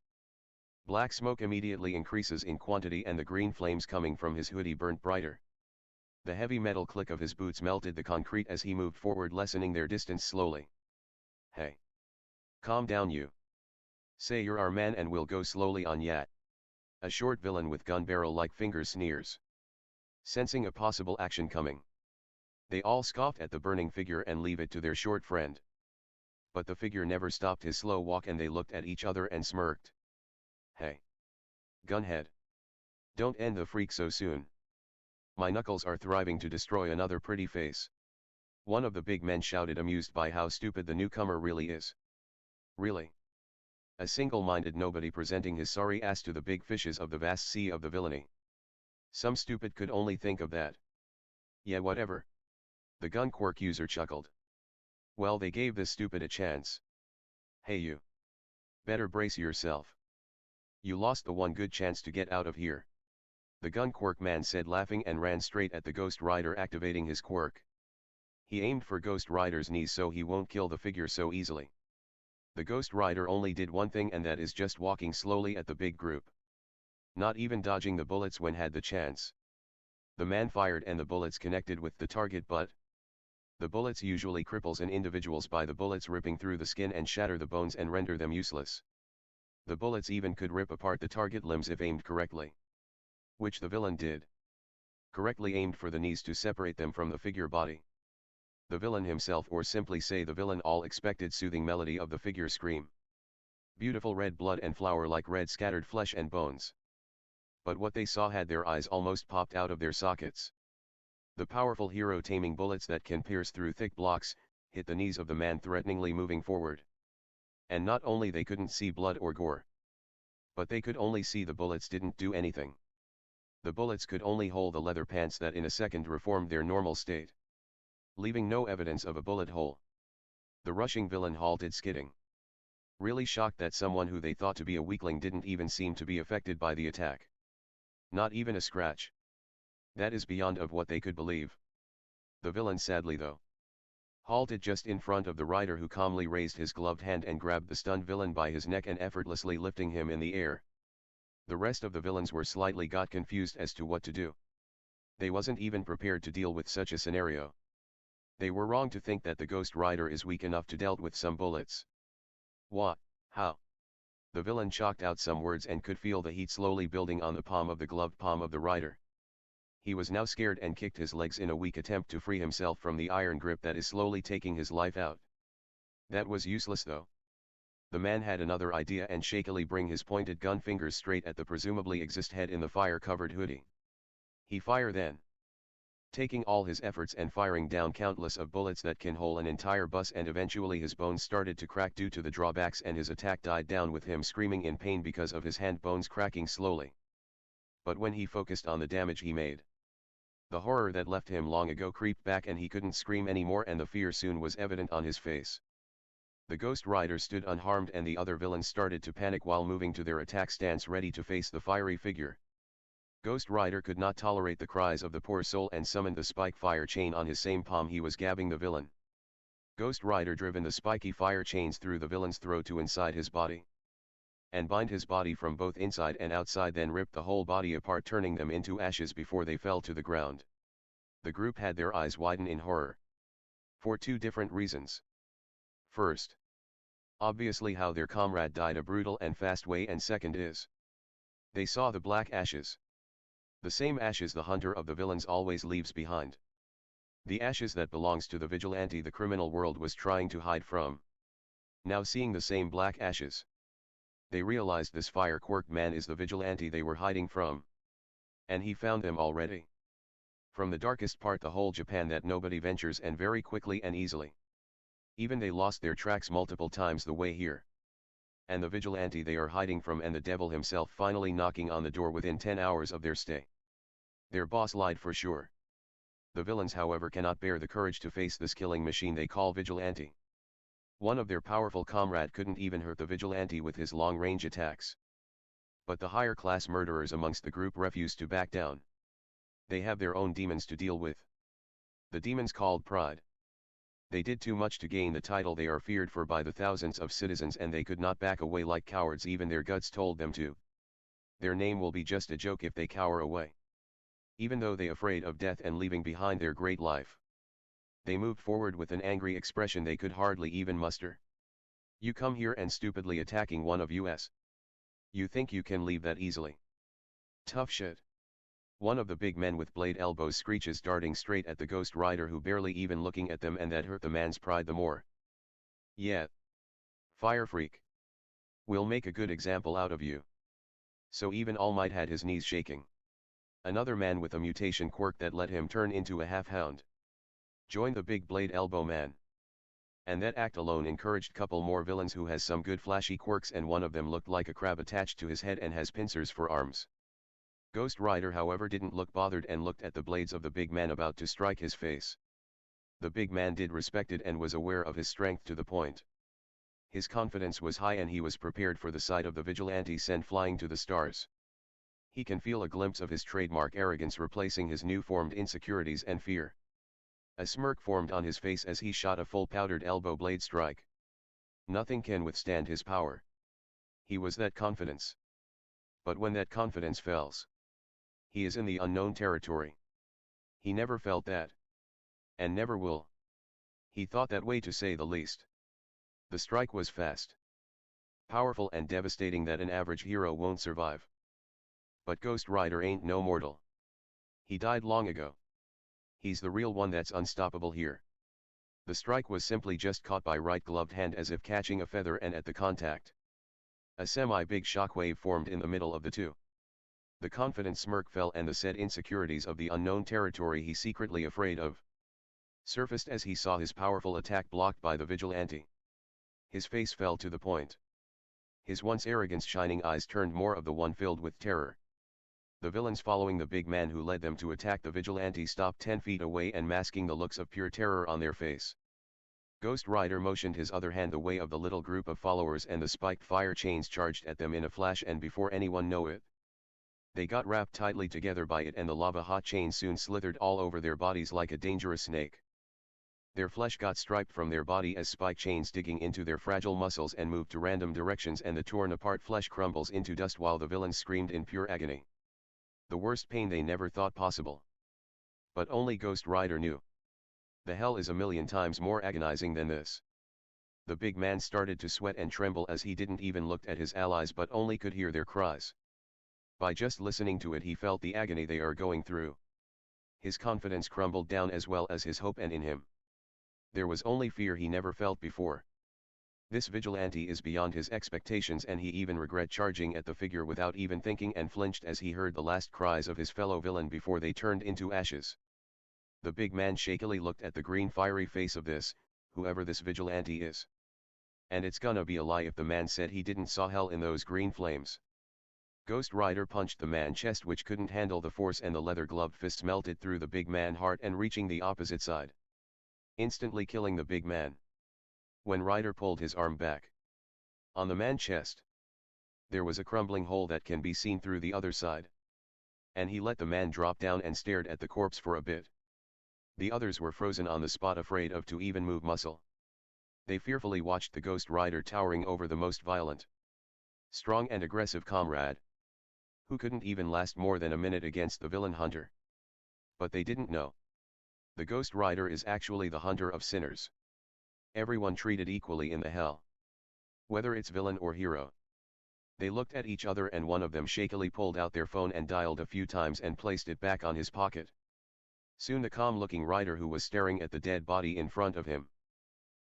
black smoke immediately increases in quantity, and the green flames coming from his hoodie burnt brighter. The heavy metal click of his boots melted the concrete as he moved forward, lessening their distance slowly. Hey. Calm down, you. Say you're our man and we'll go slowly on yat. A short villain with gun barrel-like fingers sneers. Sensing a possible action coming, they all scoffed at the burning figure and leave it to their short friend. But the figure never stopped his slow walk, and they looked at each other and smirked. Hey. Gunhead. Don't end the freak so soon. My knuckles are thriving to destroy another pretty face. One of the big men shouted, amused by how stupid the newcomer really is. Really? A single-minded nobody presenting his sorry ass to the big fishes of the vast sea of the villainy. Some stupid could only think of that. Yeah, whatever. The gun quirk user chuckled. Well, they gave this stupid a chance. Hey you. Better brace yourself. You lost the one good chance to get out of here. The gun quirk man said, laughing, and ran straight at the Ghost Rider, activating his quirk. He aimed for Ghost Rider's knees so he won't kill the figure so easily. The Ghost Rider only did one thing, and that is just walking slowly at the big group. Not even dodging the bullets when had the chance. The man fired and the bullets connected with the target, but the bullets usually cripples an individuals by the bullets ripping through the skin and shatter the bones and render them useless. The bullets even could rip apart the target limbs if aimed correctly. Which the villain did. Correctly aimed for the knees to separate them from the figure body. The villain himself, or simply say the villain, all expected soothing melody of the figure scream. Beautiful red blood and flower like red scattered flesh and bones. But what they saw had their eyes almost popped out of their sockets. The powerful hero taming bullets that can pierce through thick blocks, hit the knees of the man threateningly moving forward. And not only they couldn't see blood or gore, but they could only see the bullets didn't do anything. The bullets could only hole the leather pants that in a second reformed their normal state, leaving no evidence of a bullet hole. The rushing villain halted, skidding, really shocked that someone who they thought to be a weakling didn't even seem to be affected by the attack. Not even a scratch. That is beyond of what they could believe. The villain sadly though halted just in front of the rider, who calmly raised his gloved hand and grabbed the stunned villain by his neck and effortlessly lifting him in the air. The rest of the villains were slightly got confused as to what to do. They wasn't even prepared to deal with such a scenario. They were wrong to think that the Ghost Rider is weak enough to dealt with some bullets. What? How? The villain chalked out some words and could feel the heat slowly building on the palm of the gloved palm of the rider. He was now scared and kicked his legs in a weak attempt to free himself from the iron grip that is slowly taking his life out. That was useless though. The man had another idea and shakily bring his pointed gun fingers straight at the presumably exist head in the fire-covered hoodie. He fire then, taking all his efforts and firing down countless of bullets that can hole an entire bus, and eventually his bones started to crack due to the drawbacks, and his attack died down with him screaming in pain because of his hand bones cracking slowly. But when he focused on the damage he made, the horror that left him long ago creeped back, and he couldn't scream anymore, and the fear soon was evident on his face. The Ghost Rider stood unharmed and the other villains started to panic while moving to their attack stance ready to face the fiery figure. Ghost Rider could not tolerate the cries of the poor soul and summoned the spike fire chain on his same palm. He was gabbing the villain. Ghost Rider driven the spiky fire chains through the villain's throat to inside his body, and bind his body from both inside and outside, then ripped the whole body apart, turning them into ashes before they fell to the ground. The group had their eyes widen in horror. For two different reasons. First, obviously how their comrade died a brutal and fast way, and second is, they saw the black ashes. The same ashes the hunter of the villains always leaves behind. The ashes that belongs to the vigilante the criminal world was trying to hide from. Now seeing the same black ashes, they realized this fire-quirked man is the vigilante they were hiding from. And he found them already. From the darkest part the whole Japan that nobody ventures, and very quickly and easily. Even they lost their tracks multiple times the way here. And the vigilante they are hiding from, and the devil himself finally knocking on the door within 10 hours of their stay. Their boss lied for sure. The villains however cannot bear the courage to face this killing machine they call vigilante. One of their powerful comrade couldn't even hurt the vigilante with his long-range attacks. But the higher class murderers amongst the group refused to back down. They have their own demons to deal with. The demons called pride. They did too much to gain the title they are feared for by the thousands of citizens, and they could not back away like cowards, even their guts told them to. Their name will be just a joke if they cower away. Even though they afraid of death and leaving behind their great life, they moved forward with an angry expression they could hardly even muster. You come here and stupidly attacking one of us. You think you can leave that easily? Tough shit. One of the big men with blade elbows screeches, darting straight at the Ghost Rider, who barely even looking at them, and that hurt the man's pride the more. Yeah. Fire freak. We'll make a good example out of you. So even All Might had his knees shaking. Another man with a mutation quirk that let him turn into a half-hound joined the big blade elbow man. And that act alone encouraged couple more villains who has some good flashy quirks, and one of them looked like a crab attached to his head and has pincers for arms. Ghost Rider however didn't look bothered and looked at the blades of the big man about to strike his face. The big man did respect it and was aware of his strength to the point. His confidence was high, and he was prepared for the sight of the vigilante sent flying to the stars. He can feel a glimpse of his trademark arrogance replacing his new-formed insecurities and fear. A smirk formed on his face as he shot a full powdered elbow blade strike. Nothing can withstand his power. He was that confidence. But when that confidence fails, he is in the unknown territory. He never felt that. And never will. He thought that way, to say the least. The strike was fast, powerful and devastating that an average hero won't survive. But Ghost Rider ain't no mortal. He died long ago. He's the real one that's unstoppable here. The strike was simply just caught by right gloved hand as if catching a feather, and at the contact, a semi-big shockwave formed in the middle of the two. The confident smirk fell, and the said insecurities of the unknown territory he secretly afraid of surfaced as he saw his powerful attack blocked by the vigilante. His face fell to the point. His once arrogance shining eyes turned more of the one filled with terror. The villains following the big man who led them to attack the vigilante stopped 10 feet away and masking the looks of pure terror on their face. Ghost Rider motioned his other hand the way of the little group of followers and the spiked fire chains charged at them in a flash, and before anyone knew it, they got wrapped tightly together by it, and the lava-hot chain soon slithered all over their bodies like a dangerous snake. Their flesh got striped from their body as spike chains digging into their fragile muscles and moved to random directions, and the torn apart flesh crumbles into dust while the villains screamed in pure agony. The worst pain they never thought possible. But only Ghost Rider knew. The hell is a million times more agonizing than this. The big man started to sweat and tremble as he didn't even look at his allies but only could hear their cries. By just listening to it he felt the agony they are going through. His confidence crumbled down as well as his hope, and in him there was only fear he never felt before. This vigilante is beyond his expectations, and he even regret charging at the figure without even thinking, and flinched as he heard the last cries of his fellow villain before they turned into ashes. The big man shakily looked at the green fiery face of this, whoever this vigilante is. And it's gonna be a lie if the man said he didn't saw hell in those green flames. Ghost Rider punched the man's chest, which couldn't handle the force, and the leather-gloved fists melted through the big man's heart and reaching the opposite side, instantly killing the big man. When Rider pulled his arm back on the man's chest, there was a crumbling hole that can be seen through the other side. And he let the man drop down and stared at the corpse for a bit. The others were frozen on the spot, afraid of to even move muscle. They fearfully watched the Ghost Rider towering over the most violent, strong and aggressive comrade, who couldn't even last more than a minute against the villain hunter. But they didn't know. The Ghost Rider is actually the hunter of sinners. Everyone treated equally in the hell, whether it's villain or hero. They looked at each other, and one of them shakily pulled out their phone and dialed a few times and placed it back on his pocket. Soon the calm-looking Rider, who was staring at the dead body in front of him,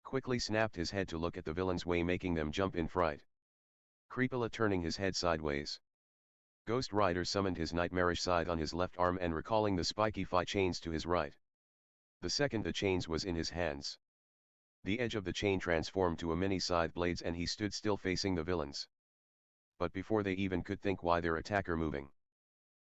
quickly snapped his head to look at the villain's way, making them jump in fright. Creepily turning his head sideways, Ghost Rider summoned his nightmarish scythe on his left arm and recalling the spiky fire chains to his right. The second the chains was in his hands, the edge of the chain transformed to a mini scythe blades, and he stood still facing the villains. But before they even could think why their attacker moving,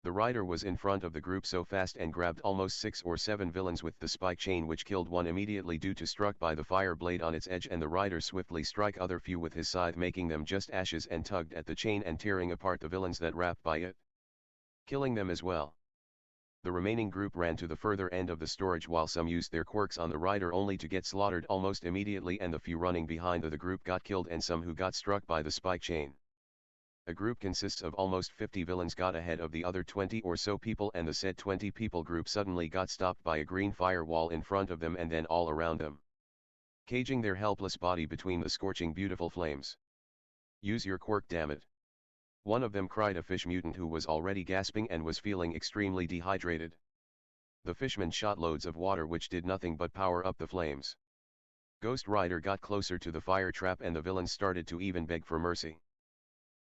the Rider was in front of the group so fast and grabbed almost 6 or 7 villains with the spike chain, which killed one immediately due to struck by the fire blade on its edge, and the Rider swiftly strike other few with his scythe, making them just ashes, and tugged at the chain and tearing apart the villains that wrapped by it, killing them as well. The remaining group ran to the further end of the storage, while some used their quirks on the Rider only to get slaughtered almost immediately, and the few running behind the group got killed, and some who got struck by the spike chain. A group consists of almost 50 villains got ahead of the other 20 or so people, and the said 20 people group suddenly got stopped by a green firewall in front of them and then all around them, caging their helpless body between the scorching beautiful flames. "Use your quirk, damn it!" one of them cried, a fish mutant who was already gasping and was feeling extremely dehydrated. The fishman shot loads of water, which did nothing but power up the flames. Ghost Rider got closer to the fire trap, and the villains started to even beg for mercy.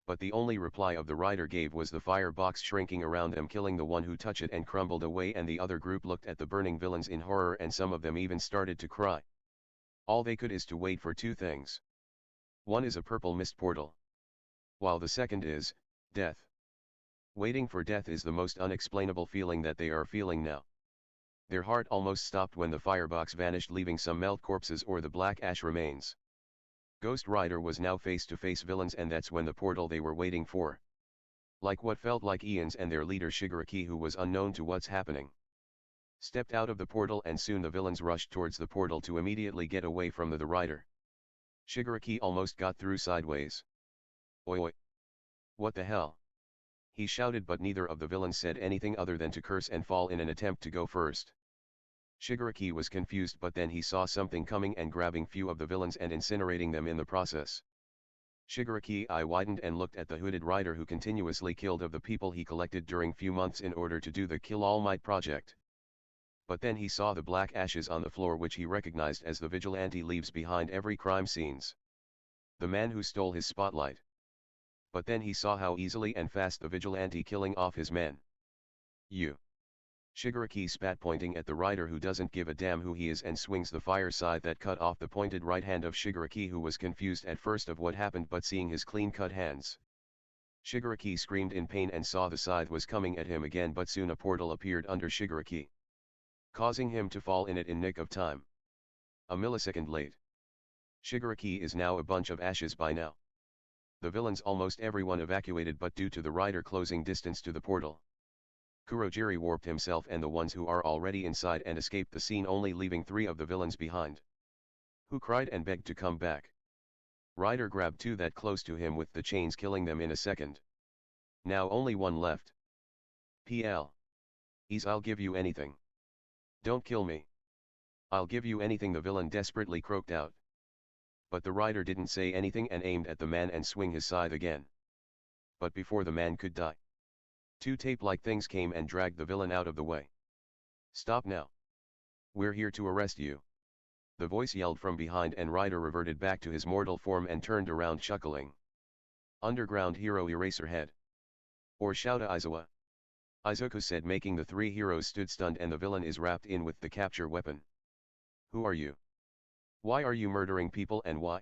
But the only reply of the Rider gave was the firebox shrinking around them, killing the one who touched it, and crumbled away, and the other group looked at the burning villains in horror, and some of them even started to cry. All they could is to wait for two things. One is a purple mist portal, while the second is death. Waiting for death is the most unexplainable feeling that they are feeling now. Their heart almost stopped when the firebox vanished, leaving some melt corpses or the black ash remains. Ghost Rider was now face to face villains, and that's when the portal they were waiting for, like what felt like eons, and their leader Shigaraki, who was unknown to what's happening, stepped out of the portal, and soon the villains rushed towards the portal to immediately get away from the Rider. Shigaraki almost got through sideways. "Oi oi! What the hell?" he shouted, but neither of the villains said anything other than to curse and fall in an attempt to go first. Shigaraki was confused, but then he saw something coming and grabbing few of the villains and incinerating them in the process. Shigaraki eye widened and looked at the hooded Rider, who continuously killed of the people he collected during few months in order to do the Kill All Might project. But then he saw the black ashes on the floor, which he recognized as the vigilante leaves behind every crime scenes, the man who stole his spotlight. But then he saw how easily and fast the vigilante killing off his men. "You!" Shigaraki spat, pointing at the Rider, who doesn't give a damn who he is, and swings the fire scythe that cut off the pointed right hand of Shigaraki, who was confused at first of what happened, but seeing his clean-cut hands, Shigaraki screamed in pain and saw the scythe was coming at him again, but soon a portal appeared under Shigaraki, causing him to fall in it in nick of time. A millisecond late. Shigaraki is now a bunch of ashes by now. The villains almost everyone evacuated, but due to the rider closing distance to the portal, Kurogiri warped himself and the ones who are already inside and escaped the scene, only leaving 3 of the villains behind, who cried and begged to come back. Rider grabbed 2 that close to him with the chains, killing them in a second. Now only 1 left. PL. Ease, I'll give you anything. Don't kill me. I'll give you anything, the villain desperately croaked out. But the rider didn't say anything and aimed at the man and swing his scythe again. But before the man could die, 2 tape-like things came and dragged the villain out of the way. Stop now. We're here to arrest you. The voice yelled from behind, and Rider reverted back to his mortal form and turned around chuckling. Underground hero Eraserhead. Or Shouta Aizawa. Izuku said, making the 3 heroes stood stunned, and the villain is wrapped in with the capture weapon. Who are you? Why are you murdering people, and why?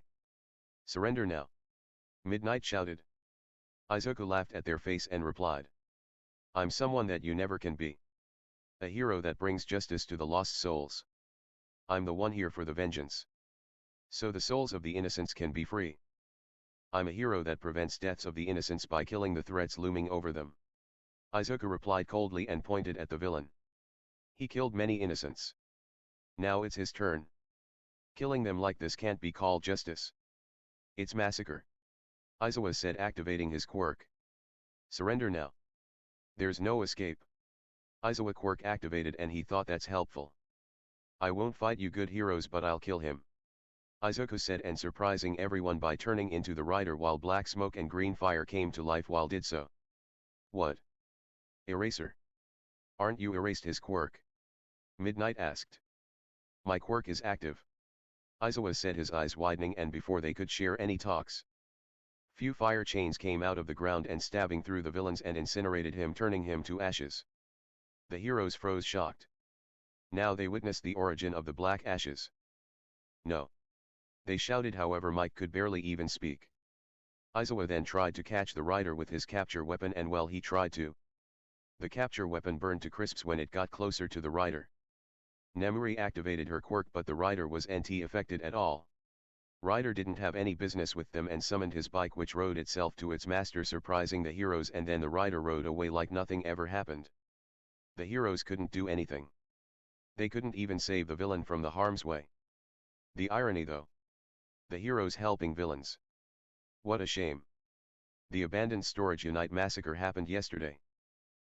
Surrender now. Midnight shouted. Izuku laughed at their face and replied. I'm someone that you never can be. A hero that brings justice to the lost souls. I'm the one here for the vengeance, so the souls of the innocents can be free. I'm a hero that prevents deaths of the innocents by killing the threats looming over them. Izuku replied coldly and pointed at the villain. He killed many innocents. Now it's his turn. Killing them like this can't be called justice. It's massacre. Aizawa said, activating his quirk. Surrender now. There's no escape. Aizawa quirk activated, and he thought that's helpful. I won't fight you good heroes, but I'll kill him. Izuku said, and surprising everyone by turning into the rider while black smoke and green fire came to life while did so. What? Eraser? Aren't you erased his quirk? Midnight asked. My quirk is active. Aizawa said, his eyes widening, and before they could share any talks, few fire chains came out of the ground and stabbing through the villains and incinerated him, turning him to ashes. The heroes froze shocked. Now they witnessed the origin of the black ashes. No. They shouted, however Mike could barely even speak. Aizawa then tried to catch the rider with his capture weapon, and well, he tried to. The capture weapon burned to crisps when it got closer to the rider. Nemuri activated her quirk, but the rider was NT affected at all. Rider didn't have any business with them and summoned his bike, which rode itself to its master, surprising the heroes, and then the rider rode away like nothing ever happened. The heroes couldn't do anything. They couldn't even save the villain from the harm's way. The irony though. The heroes helping villains. What a shame. The abandoned storage unit massacre happened yesterday.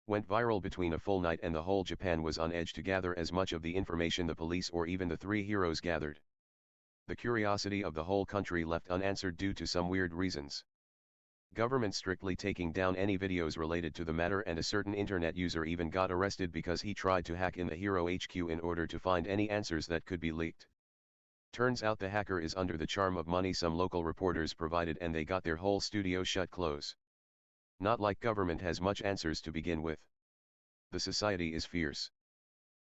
Went viral between a full night, and the whole Japan was on edge to gather as much of the information the police or even the 3 heroes gathered. The curiosity of the whole country left unanswered due to some weird reasons. Government strictly taking down any videos related to the matter, and a certain internet user even got arrested because he tried to hack in the Hero HQ in order to find any answers that could be leaked. Turns out the hacker is under the charm of money some local reporters provided, and they got their whole studio shut close. Not like government has much answers to begin with. The society is fierce.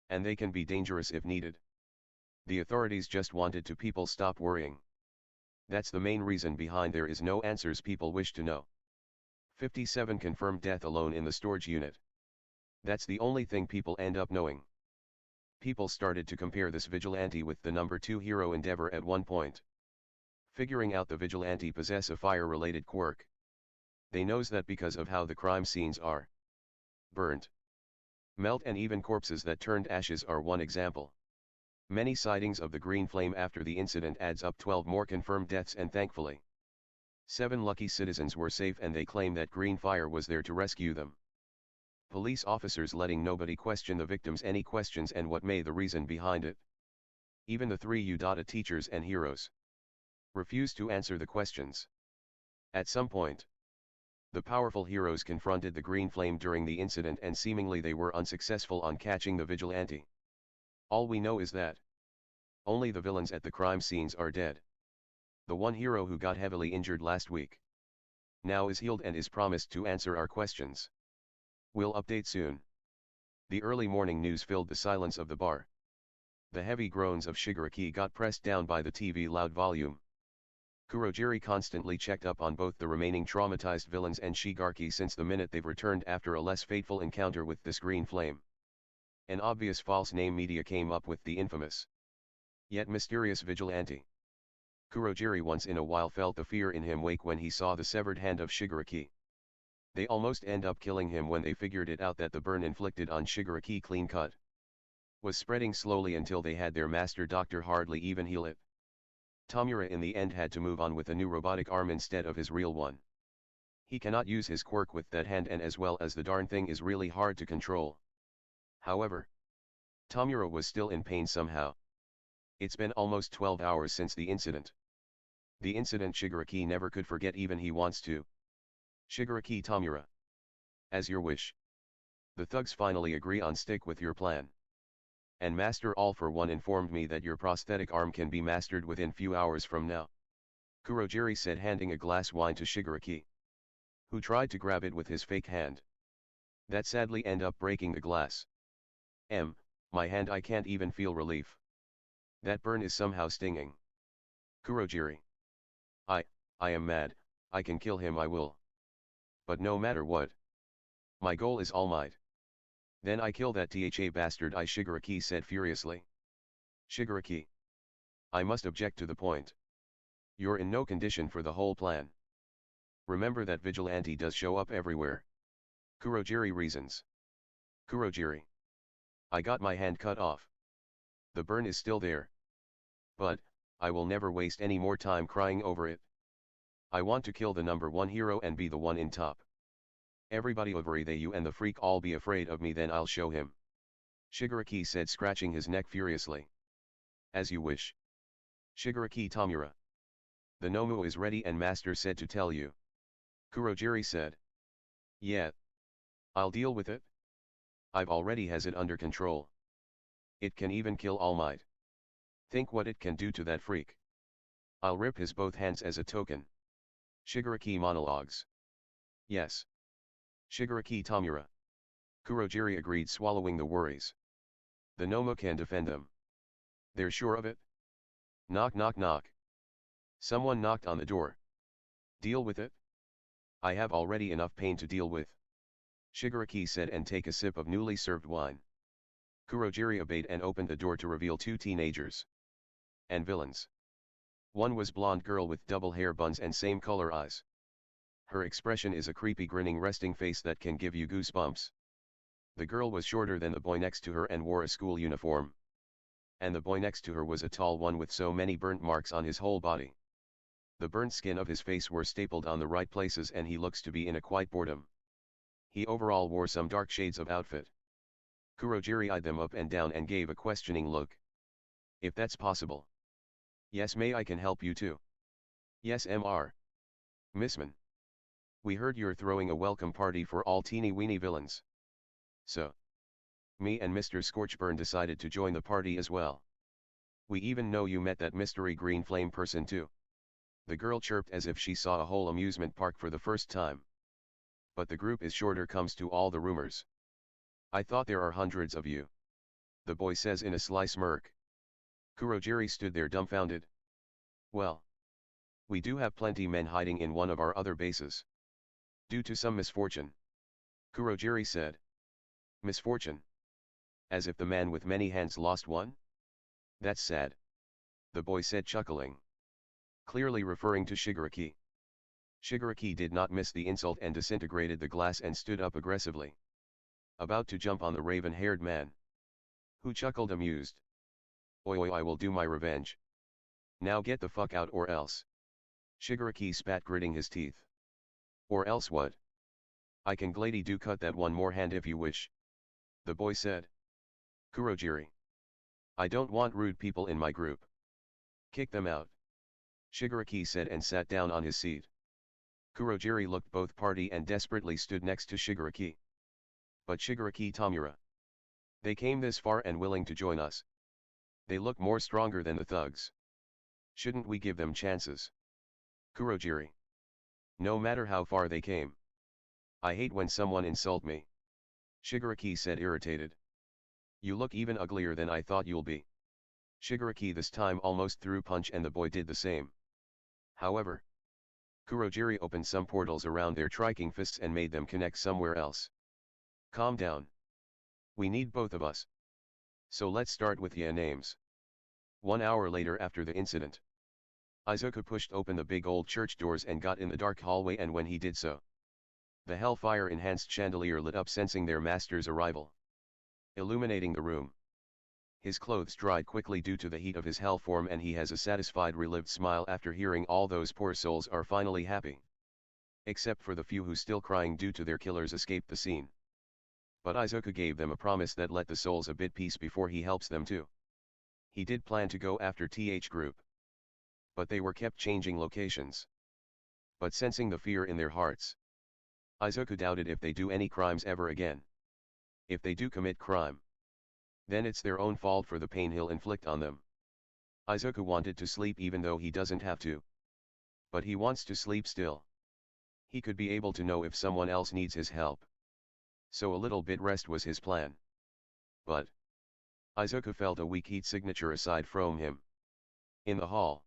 And they can be dangerous if needed. The authorities just wanted to people stop worrying. That's the main reason behind there is no answers people wish to know. 57 confirmed death alone in the storage unit. That's the only thing people end up knowing. People started to compare this vigilante with the number 2 hero Endeavor at one point. Figuring out the vigilante possess a fire-related quirk. They knows that because of how the crime scenes are burnt, melt, and even corpses that turned ashes are one example. Many sightings of the green flame after the incident adds up 12 more confirmed deaths, and thankfully 7 lucky citizens were safe, and they claim that green fire was there to rescue them. Police officers letting nobody question the victims any questions and what may the reason behind it. Even the 3 Udata teachers and heroes refused to answer the questions. At some point, the powerful heroes confronted the green flame during the incident, and seemingly they were unsuccessful on catching the vigilante. All we know is that only the villains at the crime scenes are dead. The one hero who got heavily injured last week now is healed and is promised to answer our questions. We'll update soon. The early morning news filled the silence of the bar. The heavy groans of Shigaraki got pressed down by the TV loud volume. Kurogiri constantly checked up on both the remaining traumatized villains and Shigaraki since the minute they've returned after a less fateful encounter with this green flame. An obvious false name media came up with the infamous, yet mysterious vigilante. Kurogiri once in a while felt the fear in him wake when he saw the severed hand of Shigaraki. They almost end up killing him when they figured it out that the burn inflicted on Shigaraki clean cut was spreading slowly until they had their master doctor hardly even heal it. Tamura in the end had to move on with a new robotic arm instead of his real one. He cannot use his quirk with that hand, and as well as the darn thing is really hard to control. However, Tamura was still in pain somehow. It's been almost 12 hours since the incident. The incident Shigaraki never could forget even he wants to. Shigaraki Tamura. As your wish. The thugs finally agree on stick with your plan. And Master All for one informed me that your prosthetic arm can be mastered within few hours from now. Kurogiri said, handing a glass wine to Shigaraki, who tried to grab it with his fake hand. That sadly end up breaking the glass. My hand, I can't even feel relief. That burn is somehow stinging. Kurogiri. I am mad, I can kill him, I will. But no matter what. My goal is All Might. Then I kill that Tha bastard, Shigaraki said furiously. Shigaraki. I must object to the point. You're in no condition for the whole plan. Remember that vigilante does show up everywhere. Kurogiri reasons. Kurogiri. I got my hand cut off. The burn is still there. But, I will never waste any more time crying over it. I want to kill the number one hero and be the one in top. Everybody over they you and the freak all be afraid of me, then I'll show him. Shigaraki said, scratching his neck furiously. As you wish. Shigaraki Tamura. The Nomu is ready and Master said to tell you. Kurogiri said. Yeah. I'll deal with it. I've already has it under control. It can even kill All Might. Think what it can do to that freak. I'll rip his both hands as a token. Shigaraki monologues. Yes. Shigaraki Tamura. Kurogiri agreed, swallowing the worries. The Nomu can defend them. They're sure of it? Knock knock knock. Someone knocked on the door. Deal with it? I have already enough pain to deal with. Shigaraki said and take a sip of newly served wine. Kurogiri obeyed and opened the door to reveal two teenagers. And villains. One was blonde girl with double hair buns and same color eyes. Her expression is a creepy grinning resting face that can give you goosebumps. The girl was shorter than the boy next to her and wore a school uniform. And the boy next to her was a tall one with so many burnt marks on his whole body. The burnt skin of his face were stapled on the right places and he looks to be in a quiet boredom. He overall wore some dark shades of outfit. Kurogiri eyed them up and down and gave a questioning look. If that's possible. Yes, may I can help you too. Yes, Mr. Missman. We heard you're throwing a welcome party for all teeny-weeny villains. So. Me and Mr. Scorchburn decided to join the party as well. We even know you met that mystery green flame person too. The girl chirped as if she saw a whole amusement park for the first time. But the group is shorter comes to all the rumors. I thought there are hundreds of you. The boy says in a sly smirk. Kurogiri stood there dumbfounded. Well. We do have plenty men hiding in one of our other bases. Due to some misfortune. Kurogiri said. Misfortune? As if the man with many hands lost one? That's sad. The boy said, chuckling. Clearly referring to Shigaraki. Shigaraki did not miss the insult and disintegrated the glass and stood up aggressively. About to jump on the raven-haired man. Who chuckled amused. Oi, I will do my revenge. Now get the fuck out or else. Shigaraki spat, gritting his teeth. Or else what? I can gladly do cut that one more hand if you wish. The boy said. Kurogiri. I don't want rude people in my group. Kick them out. Shigaraki said and sat down on his seat. Kurogiri looked both party and desperately stood next to Shigaraki. But Shigaraki Tamura. They came this far and willing to join us. They look more stronger than the thugs. Shouldn't we give them chances? Kurogiri. No matter how far they came. I hate when someone insult me. Shigaraki said, irritated. You look even uglier than I thought you'll be. Shigaraki this time almost threw punch and the boy did the same. However, Kurogiri opened some portals around their striking fists and made them connect somewhere else. Calm down. We need both of us. So let's start with your names. 1 hour later after the incident, Izuku pushed open the big old church doors and got in the dark hallway, and when he did so, the hellfire-enhanced chandelier lit up sensing their master's arrival, illuminating the room. His clothes dried quickly due to the heat of his hell form, and he has a satisfied relieved smile after hearing all those poor souls are finally happy. Except for the few who still crying due to their killers escaped the scene. But Izuku gave them a promise that let the souls a bit peace before he helps them too. He did plan to go after TH group, but they were kept changing locations. But sensing the fear in their hearts, Izuku doubted if they do any crimes ever again. If they do commit crime, then it's their own fault for the pain he'll inflict on them. Izuku wanted to sleep even though he doesn't have to. But he wants to sleep still. He could be able to know if someone else needs his help. So a little bit rest was his plan. But Izuku felt a weak heat signature aside from him. In the hall.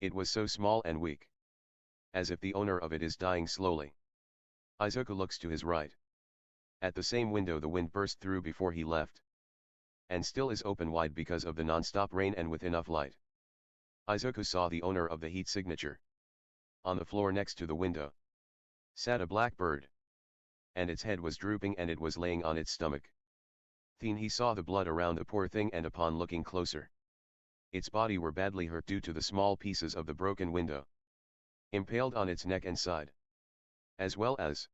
It was so small and weak. As if the owner of it is dying slowly. Izuku looks to his right. At the same window the wind burst through before he left. And still is open wide because of the non-stop rain and with enough light. Izuku saw the owner of the heat signature. On the floor next to the window sat a black bird. And its head was drooping and it was laying on its stomach. Then he saw the blood around the poor thing, and upon looking closer, its body were badly hurt due to the small pieces of the broken window, impaled on its neck and side, as well as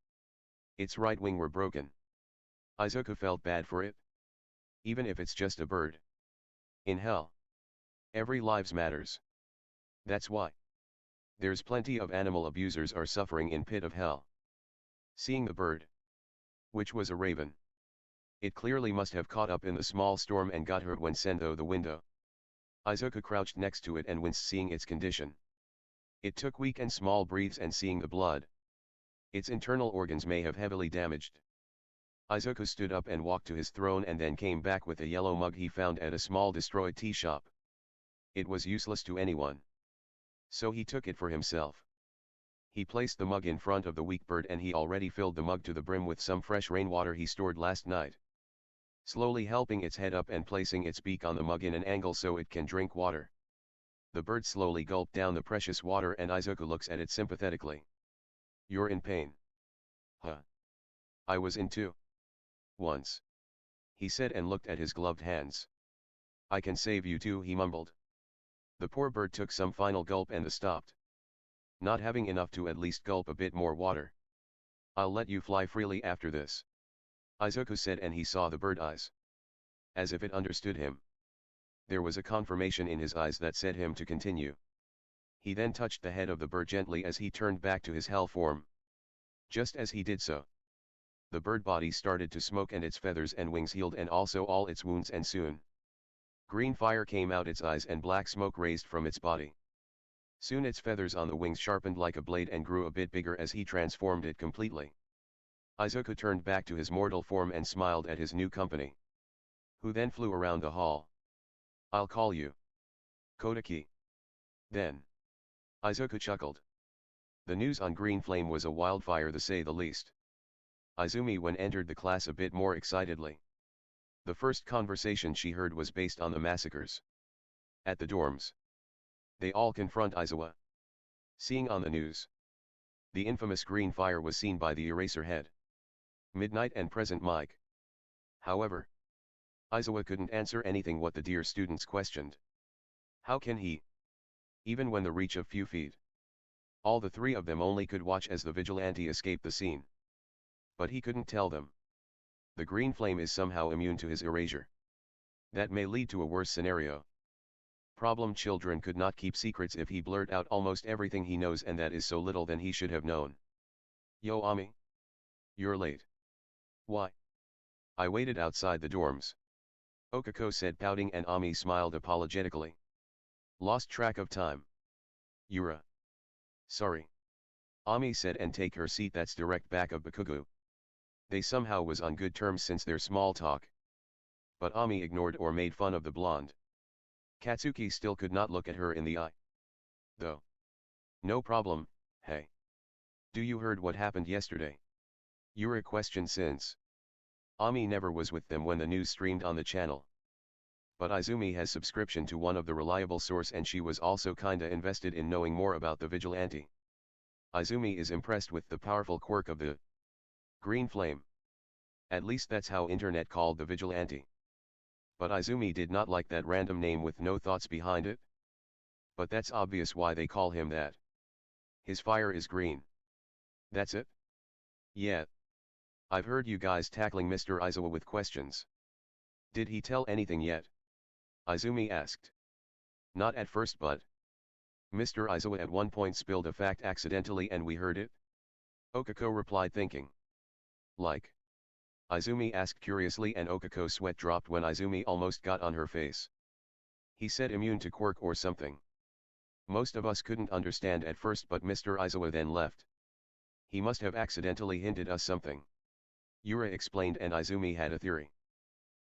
its right wing were broken. Izuku felt bad for it. Even if it's just a bird. In hell, every lives matters. That's why there's plenty of animal abusers are suffering in pit of hell. Seeing the bird, which was a raven, it clearly must have caught up in the small storm and got hurt when sent through the window. Izuku crouched next to it and winced seeing its condition. It took weak and small breaths, and seeing the blood, its internal organs may have heavily damaged. Izuku stood up and walked to his throne and then came back with a yellow mug he found at a small destroyed tea shop. It was useless to anyone. So he took it for himself. He placed the mug in front of the weak bird and he already filled the mug to the brim with some fresh rainwater he stored last night. Slowly helping its head up and placing its beak on the mug in an angle so it can drink water. The bird slowly gulped down the precious water and Izuku looks at it sympathetically. You're in pain. Huh. I was in too. Once. He said and looked at his gloved hands. I can save you too, he mumbled. The poor bird took some final gulp and stopped. Not having enough to at least gulp a bit more water. I'll let you fly freely after this, Izuku said, and he saw the bird eyes. As if it understood him. There was a confirmation in his eyes that said him to continue. He then touched the head of the bird gently as he turned back to his hell form. Just as he did so, the bird body started to smoke and its feathers and wings healed and also all its wounds, and soon green fire came out its eyes and black smoke raised from its body. Soon its feathers on the wings sharpened like a blade and grew a bit bigger as he transformed it completely. Izuku turned back to his mortal form and smiled at his new company, who then flew around the hall. I'll call you Kodaki. Then Izuku chuckled. The news on Green Flame was a wildfire, to say the least. Izumi when entered the class a bit more excitedly. The first conversation she heard was based on the massacres at the dorms. They all confront Izawa. Seeing on the news, the infamous green fire was seen by the Eraserhead, Midnight and present Mike. However, Izawa couldn't answer anything what the dear students questioned. How can he? Even when the reach of few feet. All the three of them only could watch as the vigilante escaped the scene. But he couldn't tell them. The green flame is somehow immune to his erasure. That may lead to a worse scenario. Problem children could not keep secrets if he blurt out almost everything he knows, and that is so little than he should have known. Yo Ami. You're late. Why? I waited outside the dorms, Okako said pouting, and Ami smiled apologetically. Lost track of time. Yura. Sorry. Ami said and take her seat that's direct back of Bakugo. They somehow was on good terms since their small talk. But Ami ignored or made fun of the blonde. Katsuki still could not look at her in the eye. Though. No problem. Hey. Do you heard what happened yesterday? Yura questioned since Ami never was with them when the news streamed on the channel. But Izumi has subscription to one of the reliable source and she was also kinda invested in knowing more about the vigilante. Izumi is impressed with the powerful quirk of the green flame. At least that's how internet called the vigilante. But Izumi did not like that random name with no thoughts behind it. But that's obvious why they call him that. His fire is green. That's it? Yeah. I've heard you guys tackling Mr. Izawa with questions. Did he tell anything yet? Izumi asked. Not at first but Mr. Izawa at one point spilled a fact accidentally and we heard it? Okako replied thinking. Like? Izumi asked curiously and Okako's sweat dropped when Izumi almost got on her face. He said immune to quirk or something. Most of us couldn't understand at first but Mr. Izawa then left. He must have accidentally hinted us something. Yura explained and Izumi had a theory.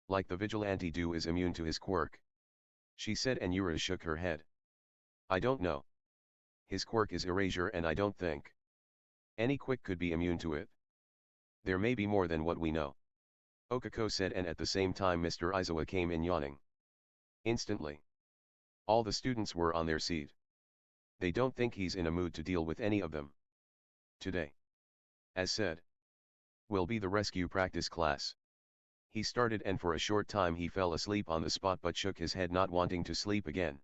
Like the vigilante do is immune to his quirk. She said and Yura shook her head. I don't know. His quirk is erasure and I don't think any quick could be immune to it. There may be more than what we know. Okako said and at the same time Mr. Izawa came in yawning. Instantly. All the students were on their seat. They don't think he's in a mood to deal with any of them. Today. As said. Will be the rescue practice class. He started and for a short time he fell asleep on the spot but shook his head not wanting to sleep again.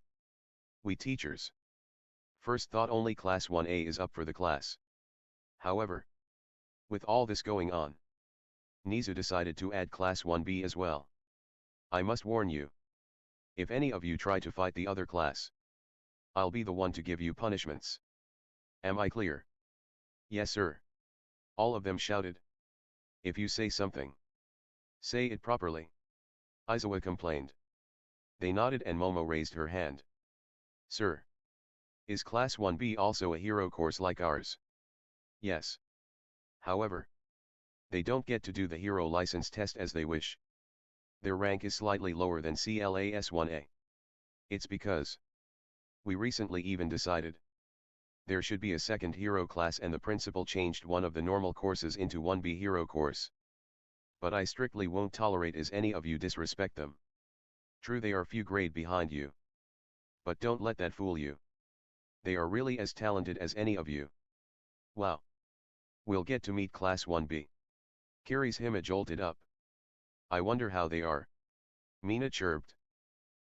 We teachers. First thought only class 1A is up for the class. However. With all this going on. Nizu decided to add class 1B as well. I must warn you. If any of you try to fight the other class. I'll be the one to give you punishments. Am I clear? Yes sir. All of them shouted. If you say something. Say it properly. Izawa complained. They nodded and Momo raised her hand. Sir. Is class 1B also a hero course like ours? Yes. However. They don't get to do the hero license test as they wish. Their rank is slightly lower than CLAS 1A. It's because. We recently even decided. There should be a second hero class and the principal changed one of the normal courses into 1B hero course. But I strictly won't tolerate as any of you disrespect them. True they are few grade behind you. But don't let that fool you. They are really as talented as any of you. Wow. We'll get to meet class 1B. Kiri's Hima jolted up. I wonder how they are. Mina chirped.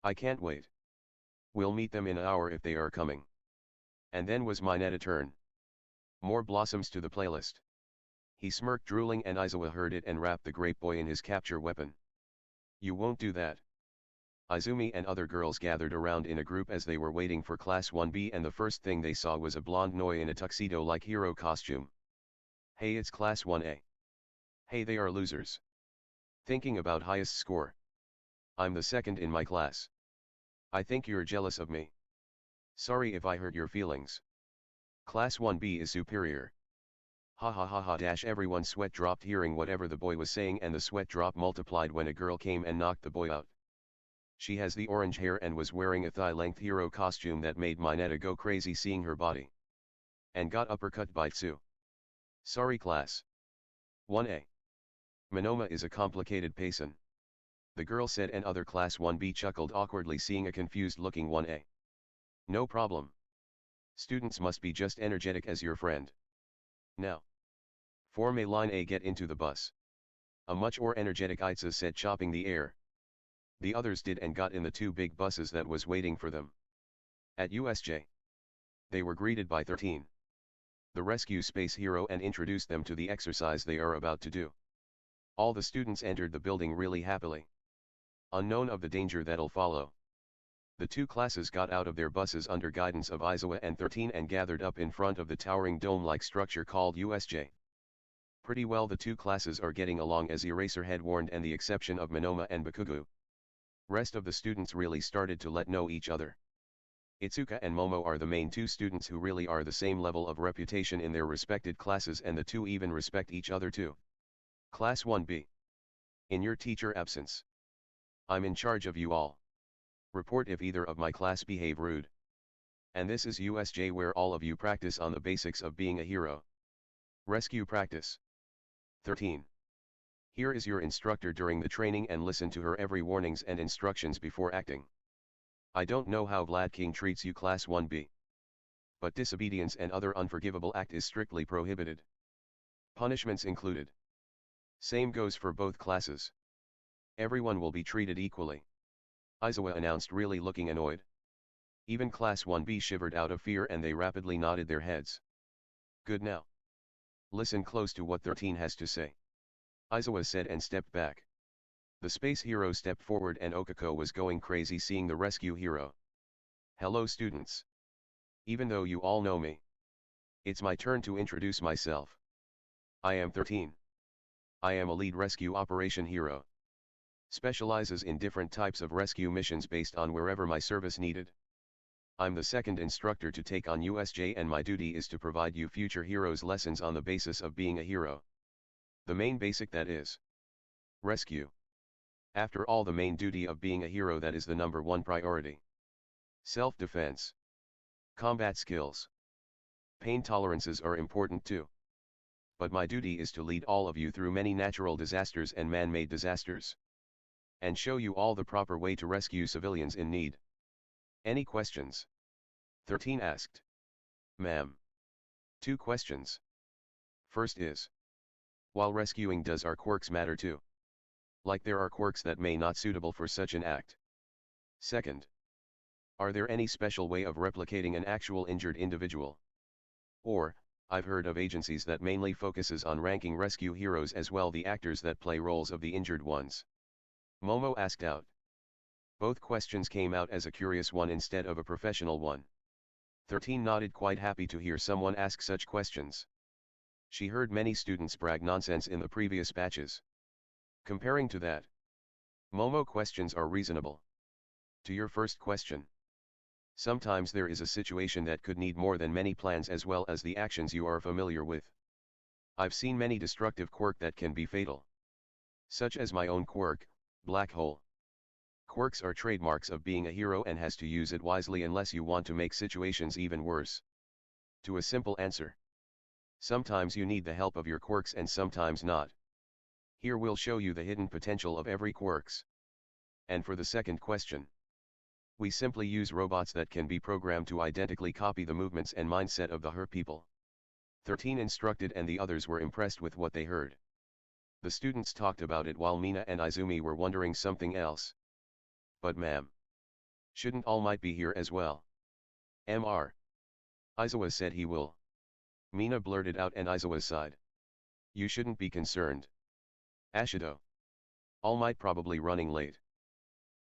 I can't wait. We'll meet them in an hour if they are coming. And then was Mineta turn. More blossoms to the playlist. He smirked drooling and Izawa heard it and wrapped the grape boy in his capture weapon. You won't do that. Izumi and other girls gathered around in a group as they were waiting for class 1B and the first thing they saw was a blonde Noi in a tuxedo-like hero costume. Hey it's class 1A. Hey they are losers. Thinking about highest score. I'm the second in my class. I think you're jealous of me. Sorry if I hurt your feelings. Class 1B is superior. Ha ha ha ha dash everyone's sweat dropped hearing whatever the boy was saying and the sweat drop multiplied when a girl came and knocked the boy out. She has the orange hair and was wearing a thigh-length hero costume that made Mineta go crazy seeing her body. And got uppercut by Tsu. Sorry class. 1A. Monoma is a complicated payson. The girl said and other class 1B chuckled awkwardly seeing a confused looking 1A. No problem. Students must be just energetic as your friend. Now. Form a line A get into the bus. A much more energetic Itza said chopping the air. The others did and got in the two big buses that was waiting for them. At USJ. They were greeted by 13. The rescue space hero and introduced them to the exercise they are about to do. All the students entered the building really happily. Unknown of the danger that'll follow. The two classes got out of their buses under guidance of Izawa and 13 and gathered up in front of the towering dome-like structure called USJ. Pretty well the two classes are getting along as Eraserhead warned and the exception of Monoma and Bakugu. Rest of the students really started to let know each other. Itsuka and Momo are the main two students who really are the same level of reputation in their respected classes and the two even respect each other too. Class 1B. In your teacher absence. I'm in charge of you all. Report if either of my class behave rude. And this is USJ where all of you practice on the basics of being a hero. Rescue practice. 13. Here is your instructor during the training and listen to her every warnings and instructions before acting. I don't know how Vlad King treats you Class 1B. But disobedience and other unforgivable act is strictly prohibited. Punishments included. Same goes for both classes. Everyone will be treated equally. Aizawa announced, really looking annoyed. Even Class 1B shivered out of fear and they rapidly nodded their heads. Good, now listen close to what 13 has to say. Aizawa said and stepped back. The space hero stepped forward and Okako was going crazy seeing the rescue hero. Hello students. Even though you all know me, it's my turn to introduce myself. I am 13. I am a lead rescue operation hero. Specializes in different types of rescue missions based on wherever my service needed. I'm the second instructor to take on USJ and my duty is to provide you future heroes lessons on the basis of being a hero. The main basic, that is rescue. After all, the main duty of being a hero, that is the number one priority. Self-defense. Combat skills. Pain tolerances are important too. But my duty is to lead all of you through many natural disasters and man-made disasters. And show you all the proper way to rescue civilians in need. Any questions? 13 asked. Ma'am. 2 questions. First is, while rescuing, does our quirks matter too? Like there are quirks that may not suitable for such an act. Second, are there any special way of replicating an actual injured individual? Or, I've heard of agencies that mainly focuses on ranking rescue heroes as well, the actors that play roles of the injured ones. Momo asked out. Both questions came out as a curious one instead of a professional one. 13 nodded, quite happy to hear someone ask such questions. She heard many students brag nonsense in the previous batches. Comparing to that, Momo questions are reasonable. To your first question, sometimes there is a situation that could need more than many plans as well as the actions you are familiar with. I've seen many destructive quirk that can be fatal. Such as my own quirk, Black Hole. Quirks are trademarks of being a hero and has to use it wisely unless you want to make situations even worse. To a simple answer. Sometimes you need the help of your quirks and sometimes not. Here we'll show you the hidden potential of every quirks. And for the second question, we simply use robots that can be programmed to identically copy the movements and mindset of the her people. 13 instructed and the others were impressed with what they heard. The students talked about it while Mina and Izumi were wondering something else. But ma'am, shouldn't All Might be here as well? Mr. Aizawa said he will. Mina blurted out and Aizawa sighed. You shouldn't be concerned. Ashido. All Might probably running late.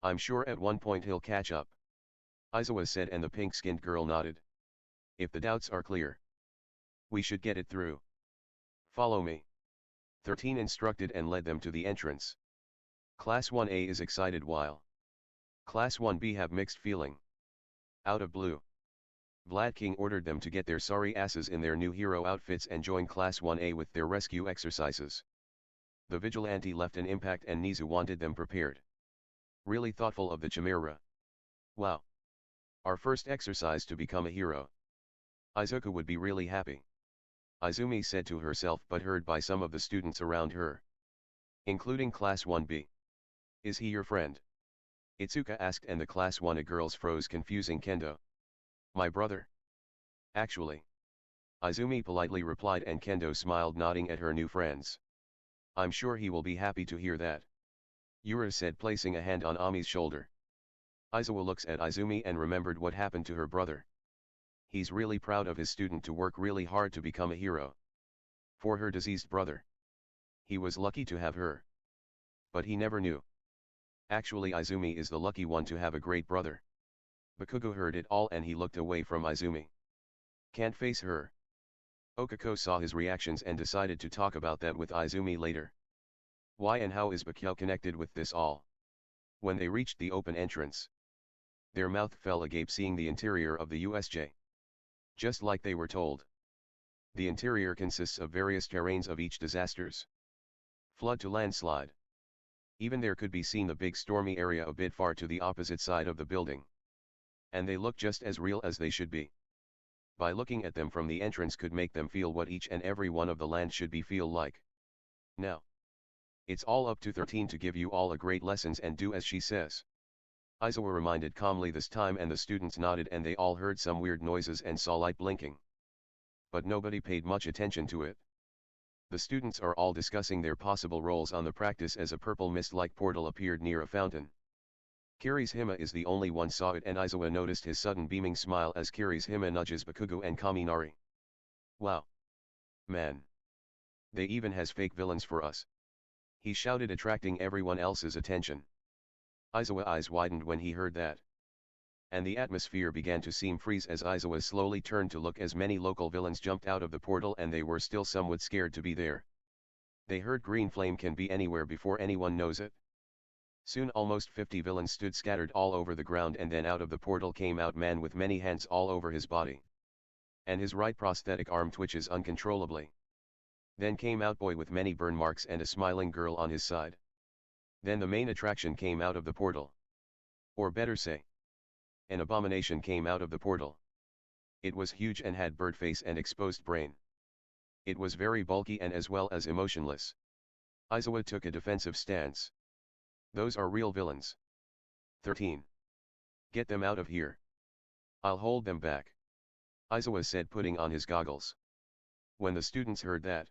I'm sure at one point he'll catch up. Aizawa said and the pink-skinned girl nodded. If the doubts are clear, we should get it through. Follow me. 13 instructed and led them to the entrance. Class 1A is excited while Class 1B have mixed feeling. Out of blue, Vlad King ordered them to get their sorry asses in their new hero outfits and join Class 1A with their rescue exercises. The vigilante left an impact and Nizu wanted them prepared. Really thoughtful of the Chimera. Wow. Our first exercise to become a hero. Izuku would be really happy. Izumi said to herself, but heard by some of the students around her. Including Class 1B. Is he your friend? Itsuka asked and the Class 1A girls froze, confusing Kendo. My brother. Actually. Izumi politely replied and Kendo smiled, nodding at her new friends. I'm sure he will be happy to hear that. Yura said, placing a hand on Ami's shoulder. Aizawa looks at Izumi and remembered what happened to her brother. He's really proud of his student to work really hard to become a hero. For her diseased brother. He was lucky to have her. But he never knew. Actually, Izumi is the lucky one to have a great brother. Bakugo heard it all and he looked away from Izumi. Can't face her. Okako saw his reactions and decided to talk about that with Izumi later. Why and how is Bakugo connected with this all? When they reached the open entrance, their mouth fell agape seeing the interior of the USJ. Just like they were told. The interior consists of various terrains of each disasters. Flood to landslide. Even there could be seen the big stormy area a bit far to the opposite side of the building. And they look just as real as they should be. By looking at them from the entrance could make them feel what each and every one of the land should be feel like. Now, it's all up to 13 to give you all a great lessons and do as she says. Aizawa reminded calmly this time, and the students nodded and they all heard some weird noises and saw light blinking. But nobody paid much attention to it. The students are all discussing their possible roles on the practice as a purple mist-like portal appeared near a fountain. Kirishima is the only one saw it, and Aizawa noticed his sudden beaming smile as Kirishima nudges Bakugo and Kaminari. Wow! Man! They even has fake villains for us! He shouted, attracting everyone else's attention. Aizawa's eyes widened when he heard that. And the atmosphere began to seem freeze as Aizawa slowly turned to look as many local villains jumped out of the portal, and they were still somewhat scared to be there. They heard green flame can be anywhere before anyone knows it. Soon almost 50 villains stood scattered all over the ground, and then out of the portal came out man with many hands all over his body. And his right prosthetic arm twitches uncontrollably. Then came out boy with many burn marks and a smiling girl on his side. Then the main attraction came out of the portal. Or better say, an abomination came out of the portal. It was huge and had bird face and exposed brain. It was very bulky and as well as emotionless. Aizawa took a defensive stance. Those are real villains. 13. Get them out of here. I'll hold them back. Aizawa said, putting on his goggles. When the students heard that,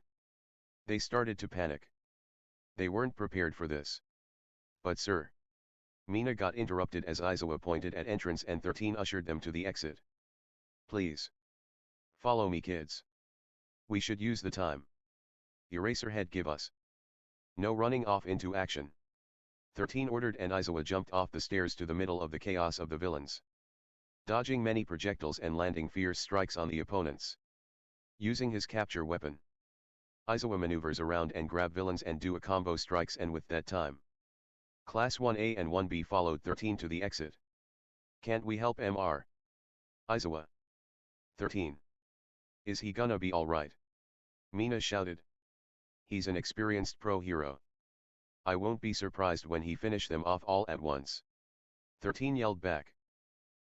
they started to panic. They weren't prepared for this. But sir. Mina got interrupted as Aizawa pointed at entrance and 13 ushered them to the exit. Please. Follow me, kids. We should use the time. Eraserhead, give us. No running off into action. 13 ordered, and Aizawa jumped off the stairs to the middle of the chaos of the villains. Dodging many projectiles and landing fierce strikes on the opponents. Using his capture weapon, Aizawa maneuvers around and grab villains and do a combo strikes, and with that time, Class 1A and 1B followed 13 to the exit. Can't we help Mr. Aizawa? 13. Is he gonna be alright? Mina shouted. He's an experienced pro hero. I won't be surprised when he finish them off all at once. 13 yelled back.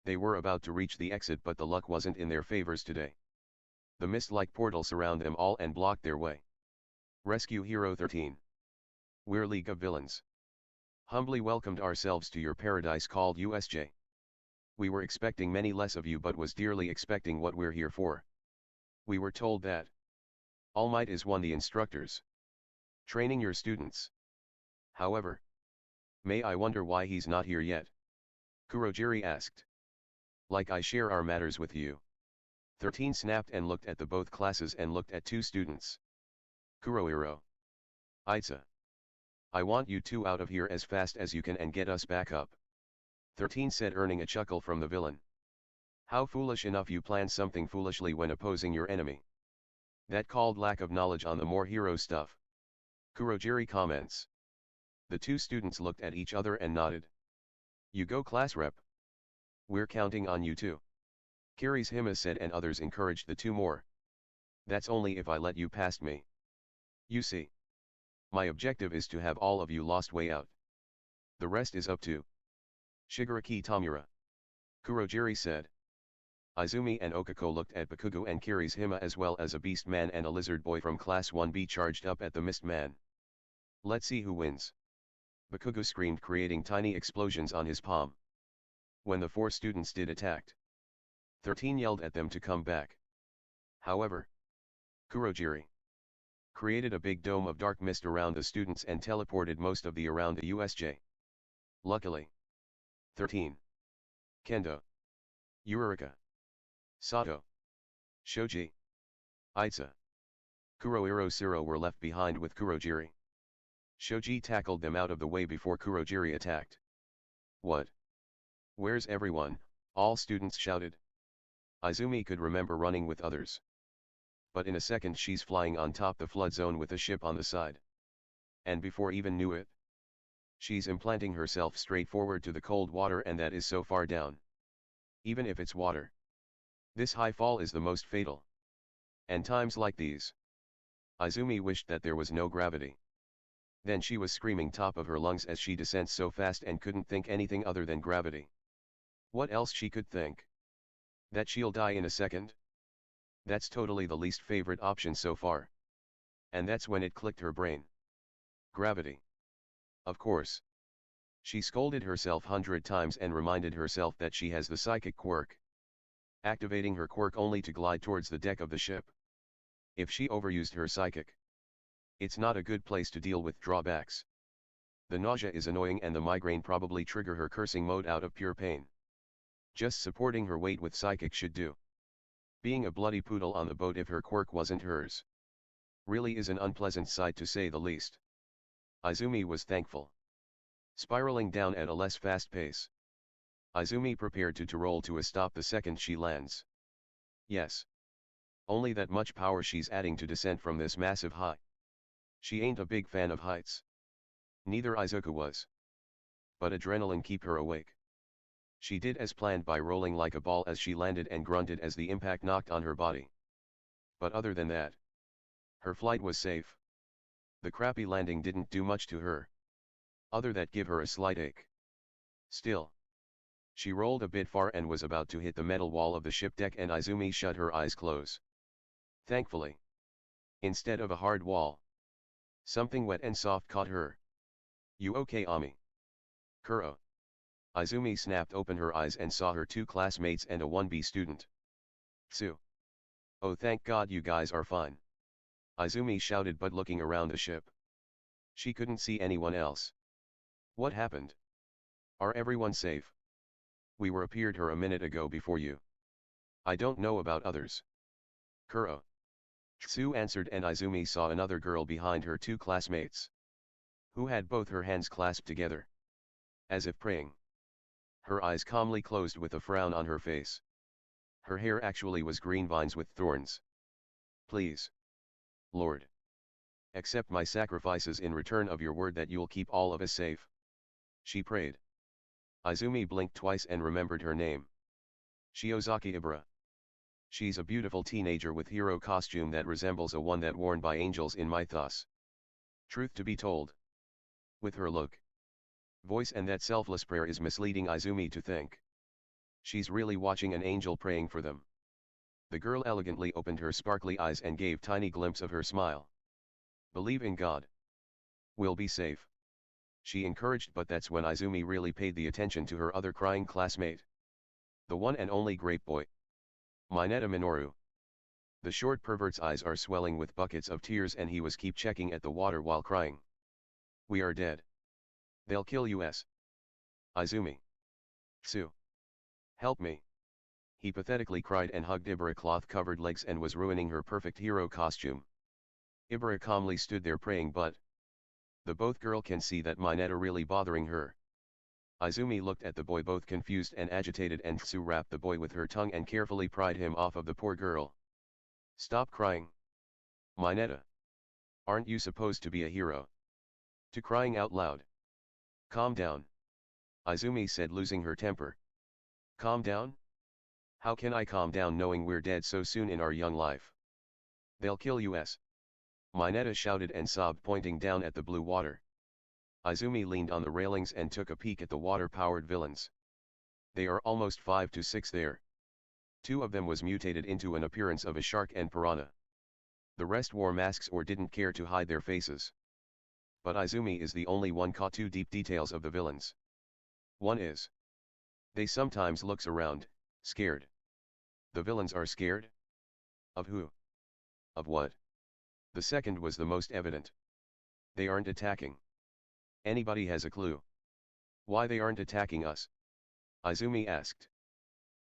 They were about to reach the exit, but the luck wasn't in their favors today. The mist-like portal surround them all and block their way. Rescue Hero 13. We're League of Villains. Humbly welcomed ourselves to your paradise called USJ. We were expecting many less of you, but was dearly expecting what we're here for. We were told that All Might is one the instructors training your students. However, may I wonder why he's not here yet? Kurojiri asked. Like I share our matters with you. 13 snapped and looked at the both classes and looked at two students. Kurohiro. Aitsa. I want you two out of here as fast as you can and get us back up. 13 said, earning a chuckle from the villain. How foolish enough you plan something foolishly when opposing your enemy. That called lack of knowledge on the more hero stuff. Kurojiri comments. The two students looked at each other and nodded. You go, class rep. We're counting on you too. Kirishima said, and others encouraged the two more. That's only if I let you past me. You see. My objective is to have all of you lost way out. The rest is up to Shigaraki Tamura. Kurojiri said. Izumi and Okako looked at Bakugo and Kirishima, as well as a beast man and a lizard boy from class 1B charged up at the mist man. Let's see who wins. Bakugo screamed, creating tiny explosions on his palm. When the four students did attacked, 13 yelled at them to come back. However, Kurojiri created a big dome of dark mist around the students and teleported most of the around the USJ. Luckily, 13. Kendo, Yurika, Sato, Shoji, Aitsa, Kurohiro Siro were left behind with Kurojiri. Shoji tackled them out of the way before Kurojiri attacked. What? Where's everyone? All students shouted. Izumi could remember running with others. But in a second she's flying on top the flood zone with a ship on the side. And before even knew it, she's implanting herself straight forward to the cold water, and that is so far down. Even if it's water, this high fall is the most fatal. And times like these, Izumi wished that there was no gravity. Then she was screaming top of her lungs as she descends so fast and couldn't think anything other than gravity. What else she could think? That she'll die in a second? That's totally the least favorite option so far. And that's when it clicked her brain. Gravity. Of course. She scolded herself 100 times and reminded herself that she has the psychic quirk. Activating her quirk only to glide towards the deck of the ship. If she overused her psychic, it's not a good place to deal with drawbacks. The nausea is annoying and the migraine probably trigger her cursing mode out of pure pain. Just supporting her weight with psychic should do. Being a bloody poodle on the boat if her quirk wasn't hers really is an unpleasant sight to say the least. Izumi was thankful. Spiraling down at a less fast pace. Izumi prepared to roll to a stop the second she lands. Yes. Only that much power she's adding to descent from this massive high. She ain't a big fan of heights. Neither Izuku was. But adrenaline keep her awake. She did as planned by rolling like a ball as she landed and grunted as the impact knocked on her body. But other than that, her flight was safe. The crappy landing didn't do much to her. Other that give her a slight ache. Still. She rolled a bit far and was about to hit the metal wall of the ship deck and Izumi shut her eyes close. Thankfully. Instead of a hard wall. Something wet and soft caught her. You okay, Ami? Kuro. Izumi snapped open her eyes and saw her two classmates and a 1B student. Tsu. Oh, thank God you guys are fine. Izumi shouted but looking around the ship. She couldn't see anyone else. What happened? Are everyone safe? We were appeared here a minute ago before you. I don't know about others. Kuro. Tsu answered and Izumi saw another girl behind her two classmates. Who had both her hands clasped together. As if praying. Her eyes calmly closed with a frown on her face. Her hair actually was green vines with thorns. Please. Lord. Accept my sacrifices in return of your word that you'll keep all of us safe. She prayed. Izumi blinked twice and remembered her name. Shiozaki Ibara. She's a beautiful teenager with hero costume that resembles a one that worn by angels in mythos. Truth to be told. With her look, voice and that selfless prayer is misleading Izumi to think. She's really watching an angel praying for them. The girl elegantly opened her sparkly eyes and gave tiny glimpse of her smile. Believe in God. We'll be safe. She encouraged, but that's when Izumi really paid the attention to her other crying classmate. The one and only grape boy. Mineta Minoru. The short pervert's eyes are swelling with buckets of tears and he was keep checking at the water while crying. We are dead. They'll kill us. Izumi. Tsu. Help me. He pathetically cried and hugged Ibara cloth-covered legs and was ruining her perfect hero costume. Ibara calmly stood there praying but the both girl can see that Mineta really bothering her. Izumi looked at the boy both confused and agitated and Tsu wrapped the boy with her tongue and carefully pried him off of the poor girl. Stop crying. Mineta. Aren't you supposed to be a hero? To crying out loud. Calm down. Izumi said losing her temper. Calm down? How can I calm down knowing we're dead so soon in our young life? They'll kill us. Mineta shouted and sobbed pointing down at the blue water. Izumi leaned on the railings and took a peek at the water-powered villains. They are almost 5 to 6 there. 2 of them was mutated into an appearance of a shark and piranha. The rest wore masks or didn't care to hide their faces. But Izumi is the only one caught 2 deep details of the villains. One is. They sometimes looks around, scared. The villains are scared? Of who? Of what? The second was the most evident. They aren't attacking. Anybody has a clue? Why they aren't attacking us? Izumi asked.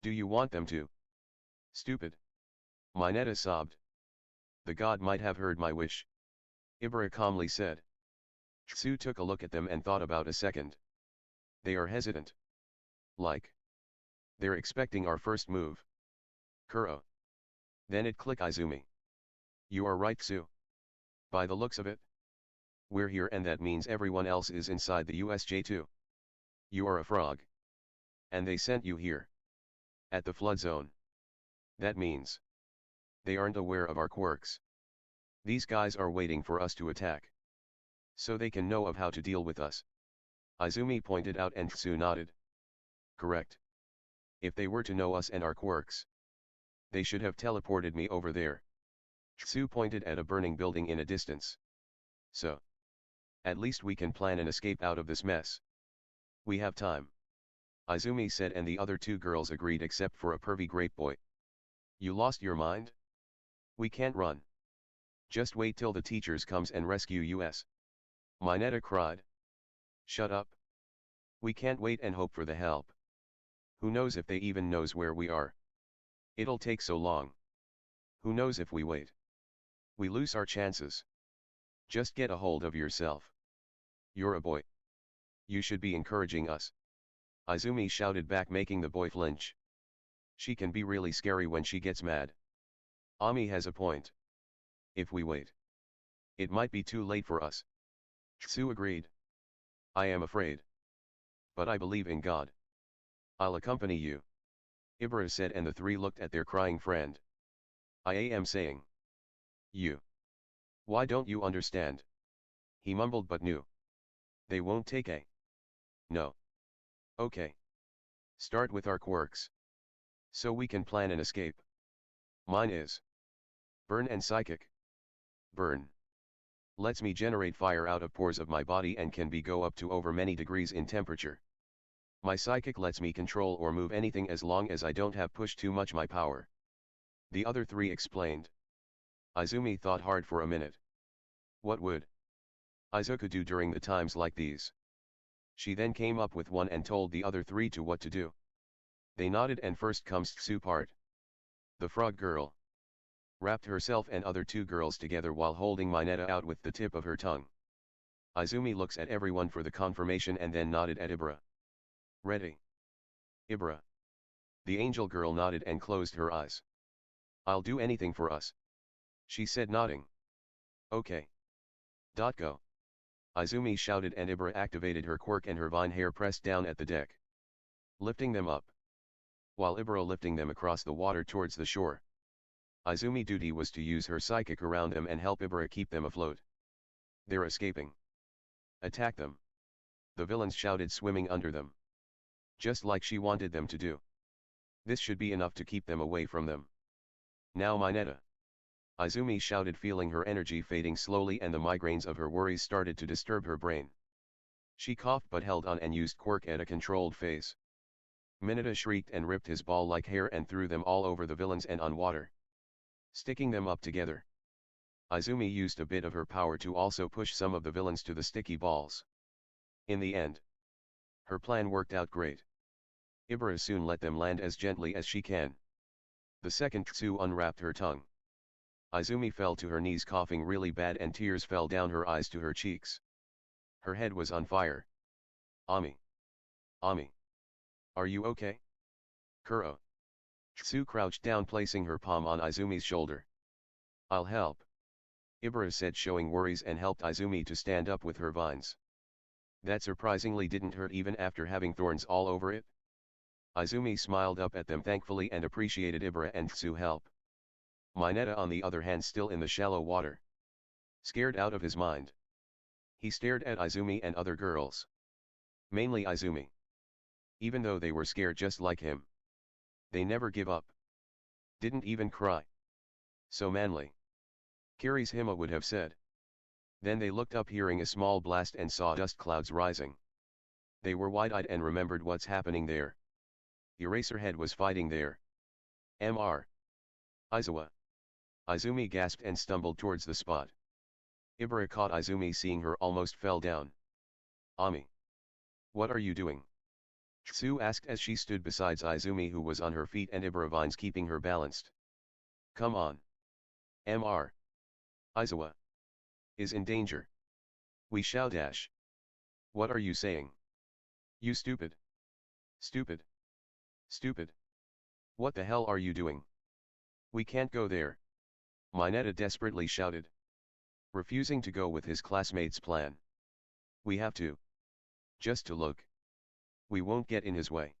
Do you want them to? Stupid. Mineta sobbed. The god might have heard my wish. Ibara calmly said. Tsu took a look at them and thought about a second. They are hesitant. Like. They're expecting our first move. Kuro. Then it clicked Izumi. You are right, Tsu. By the looks of it. We're here and that means everyone else is inside the USJ too. You are a frog. And they sent you here. At the flood zone. That means. They aren't aware of our quirks. These guys are waiting for us to attack. So they can know of how to deal with us. Izumi pointed out and Tsu nodded. Correct. If they were to know us and our quirks, they should have teleported me over there. Tsu pointed at a burning building in a distance. So, at least we can plan an escape out of this mess. We have time. Izumi said, and the other two girls agreed except for a pervy grape boy. You lost your mind? We can't run. Just wait till the teachers comes and rescue us. Mineta cried. Shut up. We can't wait and hope for the help. Who knows if they even knows where we are? It'll take so long. Who knows if we wait? We lose our chances. Just get a hold of yourself. You're a boy. You should be encouraging us. Izumi shouted back, making the boy flinch. She can be really scary when she gets mad. Ami has a point. If we wait, it might be too late for us. Tsu agreed. I am afraid. But I believe in God. I'll accompany you. Ibra said, and the three looked at their crying friend. I am saying. You. Why don't you understand? He mumbled but knew. They won't take a. No. Okay. Start with our quirks. So we can plan an escape. Mine is. Burn and psychic. Burn. Lets me generate fire out of pores of my body and can be go up to over many degrees in temperature. My psychic lets me control or move anything as long as I don't have pushed too much my power. The other three explained. Izumi thought hard for a minute. What would Izuku do during the times like these? She then came up with one and told the other three to what to do. They nodded, and first comes Tsu part. The frog girl wrapped herself and other two girls together while holding Mineta out with the tip of her tongue. Izumi looks at everyone for the confirmation and then nodded at Ibra. Ready? Ibra. The angel girl nodded and closed her eyes. I'll do anything for us, she said, nodding. Okay. Go. Izumi shouted, and Ibra activated her quirk and her vine hair pressed down at the deck, lifting them up, while Ibra lifting them across the water towards the shore. Izumi's duty was to use her psychic around them and help Ibra keep them afloat. They're escaping. Attack them. The villains shouted, swimming under them. Just like she wanted them to do. This should be enough to keep them away from them. Now Mineta. Izumi shouted, feeling her energy fading slowly and the migraines of her worries started to disturb her brain. She coughed but held on and used quirk at a controlled phase. Mineta shrieked and ripped his ball-like hair and threw them all over the villains and on water, sticking them up together. Izumi used a bit of her power to also push some of the villains to the sticky balls. In the end, her plan worked out great. Ibra soon let them land as gently as she can. The second Tsu unwrapped her tongue. Izumi fell to her knees coughing really bad and tears fell down her eyes to her cheeks. Her head was on fire. Ami. Ami. Are you okay? Kuro. Tsu crouched down, placing her palm on Izumi's shoulder. I'll help. Ibra said, showing worries, and helped Izumi to stand up with her vines. That surprisingly didn't hurt even after having thorns all over it. Izumi smiled up at them thankfully and appreciated Ibra and Tsu's help. Mineta, on the other hand, still in the shallow water, scared out of his mind. He stared at Izumi and other girls. Mainly Izumi. Even though they were scared just like him, they never give up. Didn't even cry. So manly. Kirishima would have said. Then they looked up, hearing a small blast, and saw dust clouds rising. They were wide-eyed and remembered what's happening there. Eraserhead was fighting there. Mr. Izawa. Izumi gasped and stumbled towards the spot. Ibra caught Izumi, seeing her almost fell down. Ami. What are you doing? Tsu asked as she stood beside Izumi, who was on her feet, and Ibra vines keeping her balanced. Come on. Mr. Izawa is in danger. We shall dash. What are you saying? You stupid. Stupid. Stupid. What the hell are you doing? We can't go there. Mineta desperately shouted, refusing to go with his classmates' plan. We have to. Just to look. We won't get in his way.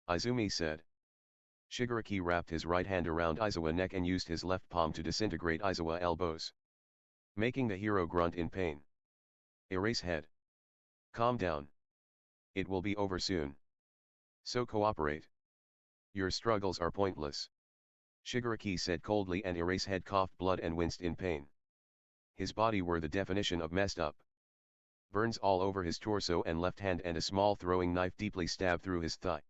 Izumi said. Shigaraki wrapped his right hand around Izawa's neck and used his left palm to disintegrate Izawa's elbows, making the hero grunt in pain. Erase head. Calm down. It will be over soon. So cooperate. Your struggles are pointless. Shigaraki said coldly, and Erasehead coughed blood and winced in pain. His body were the definition of messed up. Burns all over his torso and left hand, and a small throwing knife deeply stabbed through his thigh.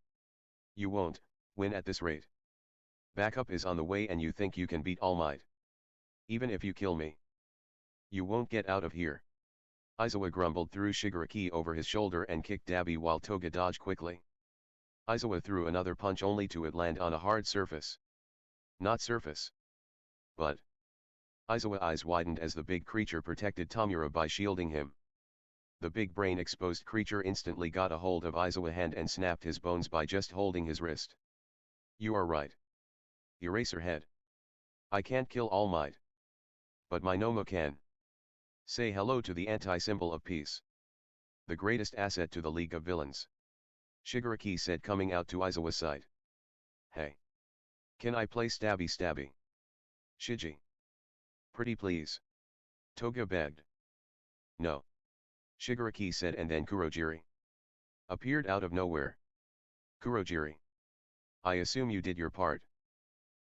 You won't win at this rate. Backup is on the way, and you think you can beat All Might. Even if you kill me, you won't get out of here. Aizawa grumbled through Shigaraki over his shoulder and kicked Dabi while Toga dodged quickly. Aizawa threw another punch only to it land on a hard surface. Not surface. But Aizawa's eyes widened as the big creature protected Tamura by shielding him. The big brain exposed creature instantly got a hold of Aizawa's hand and snapped his bones by just holding his wrist. You are right. Eraserhead. I can't kill All Might. But my Nomu can. Say hello to the anti-symbol of peace. The greatest asset to the League of Villains. Shigaraki said, coming out to Aizawa's side. Hey. Can I play stabby? Shiji. Pretty please. Toga begged. No. Shigaraki said, and then Kurogiri appeared out of nowhere. Kurogiri. I assume you did your part.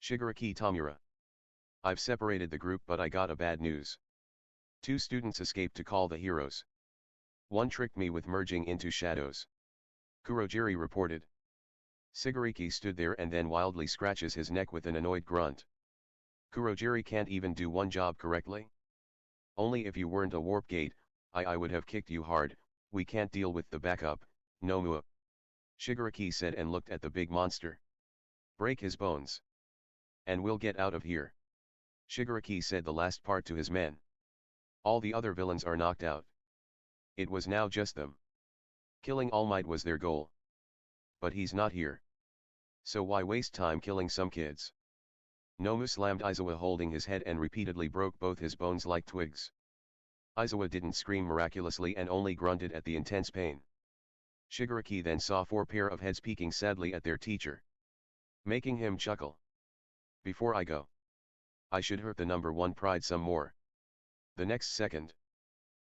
Shigaraki Tamura. I've separated the group, but I got a bad news. 2 students escaped to call the heroes. One tricked me with merging into shadows. Kurogiri reported. Shigaraki stood there and then wildly scratches his neck with an annoyed grunt. Kurogiri can't even do one job correctly? Only if you weren't a warp gate, I would have kicked you hard. We can't deal with the backup, Nomua. Shigaraki said and looked at the big monster. Break his bones. And we'll get out of here. Shigaraki said the last part to his men. All the other villains are knocked out. It was now just them. Killing All Might was their goal. But he's not here. So why waste time killing some kids? Nomu slammed Aizawa, holding his head, and repeatedly broke both his bones like twigs. Aizawa didn't scream miraculously and only grunted at the intense pain. Shigaraki then saw 4 pair of heads peeking sadly at their teacher, making him chuckle. Before I go, I should hurt the number 1 pride some more. The next second,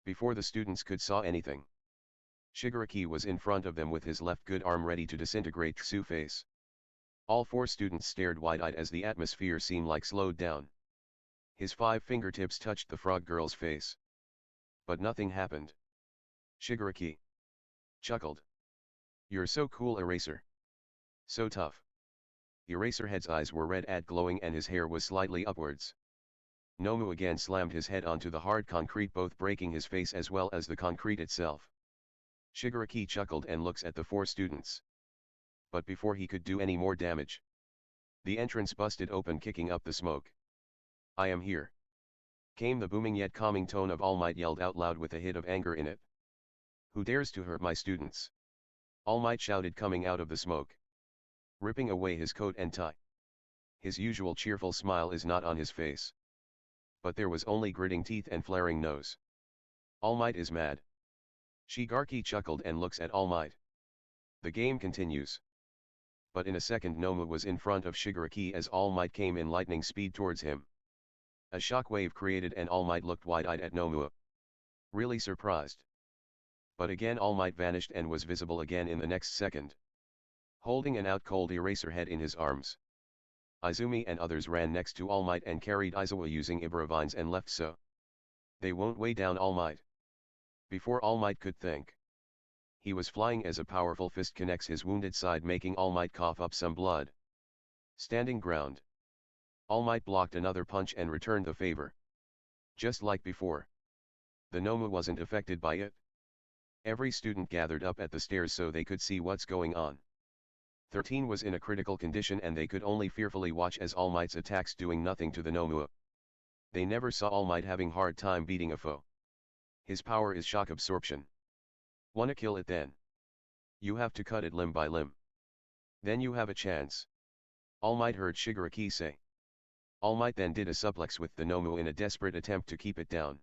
before the students could saw anything, Shigaraki was in front of them with his left good arm ready to disintegrate Tsu's face. All 4 students stared wide-eyed as the atmosphere seemed like slowed down. His 5 fingertips touched the frog girl's face. But nothing happened. Shigaraki chuckled. You're so cool, Eraser. So tough. Eraserhead's eyes were red and glowing, and his hair was slightly upwards. Nomu again slammed his head onto the hard concrete, both breaking his face as well as the concrete itself. Shigaraki chuckled and looks at the 4 students. But before he could do any more damage, the entrance busted open, kicking up the smoke. I am here. Came the booming yet calming tone of All Might, yelled out loud with a hit of anger in it. Who dares to hurt my students? All Might shouted, coming out of the smoke, ripping away his coat and tie. His usual cheerful smile is not on his face, but there was only gritting teeth and flaring nose. All Might is mad. Shigaraki chuckled and looks at All Might. The game continues. But in a second Nomu was in front of Shigaraki as All Might came in lightning speed towards him. A shockwave created and All Might looked wide-eyed at Nomu, really surprised. But again All Might vanished and was visible again in the next second, holding an out-cold Eraserhead in his arms. Izumi and others ran next to All Might and carried Aizawa using Ibra vines and left so they won't weigh down All Might. Before All Might could think, he was flying as a powerful fist connects his wounded side, making All Might cough up some blood. Standing ground, All Might blocked another punch and returned the favor. Just like before, the Nomu wasn't affected by it. Every student gathered up at the stairs so they could see what's going on. 13 was in a critical condition and they could only fearfully watch as All Might's attacks doing nothing to the Nomu. They never saw All Might having hard time beating a foe. His power is shock absorption. Wanna kill it then? You have to cut it limb by limb. Then you have a chance. All Might heard Shigaraki say. All Might then did a suplex with the Nomu in a desperate attempt to keep it down.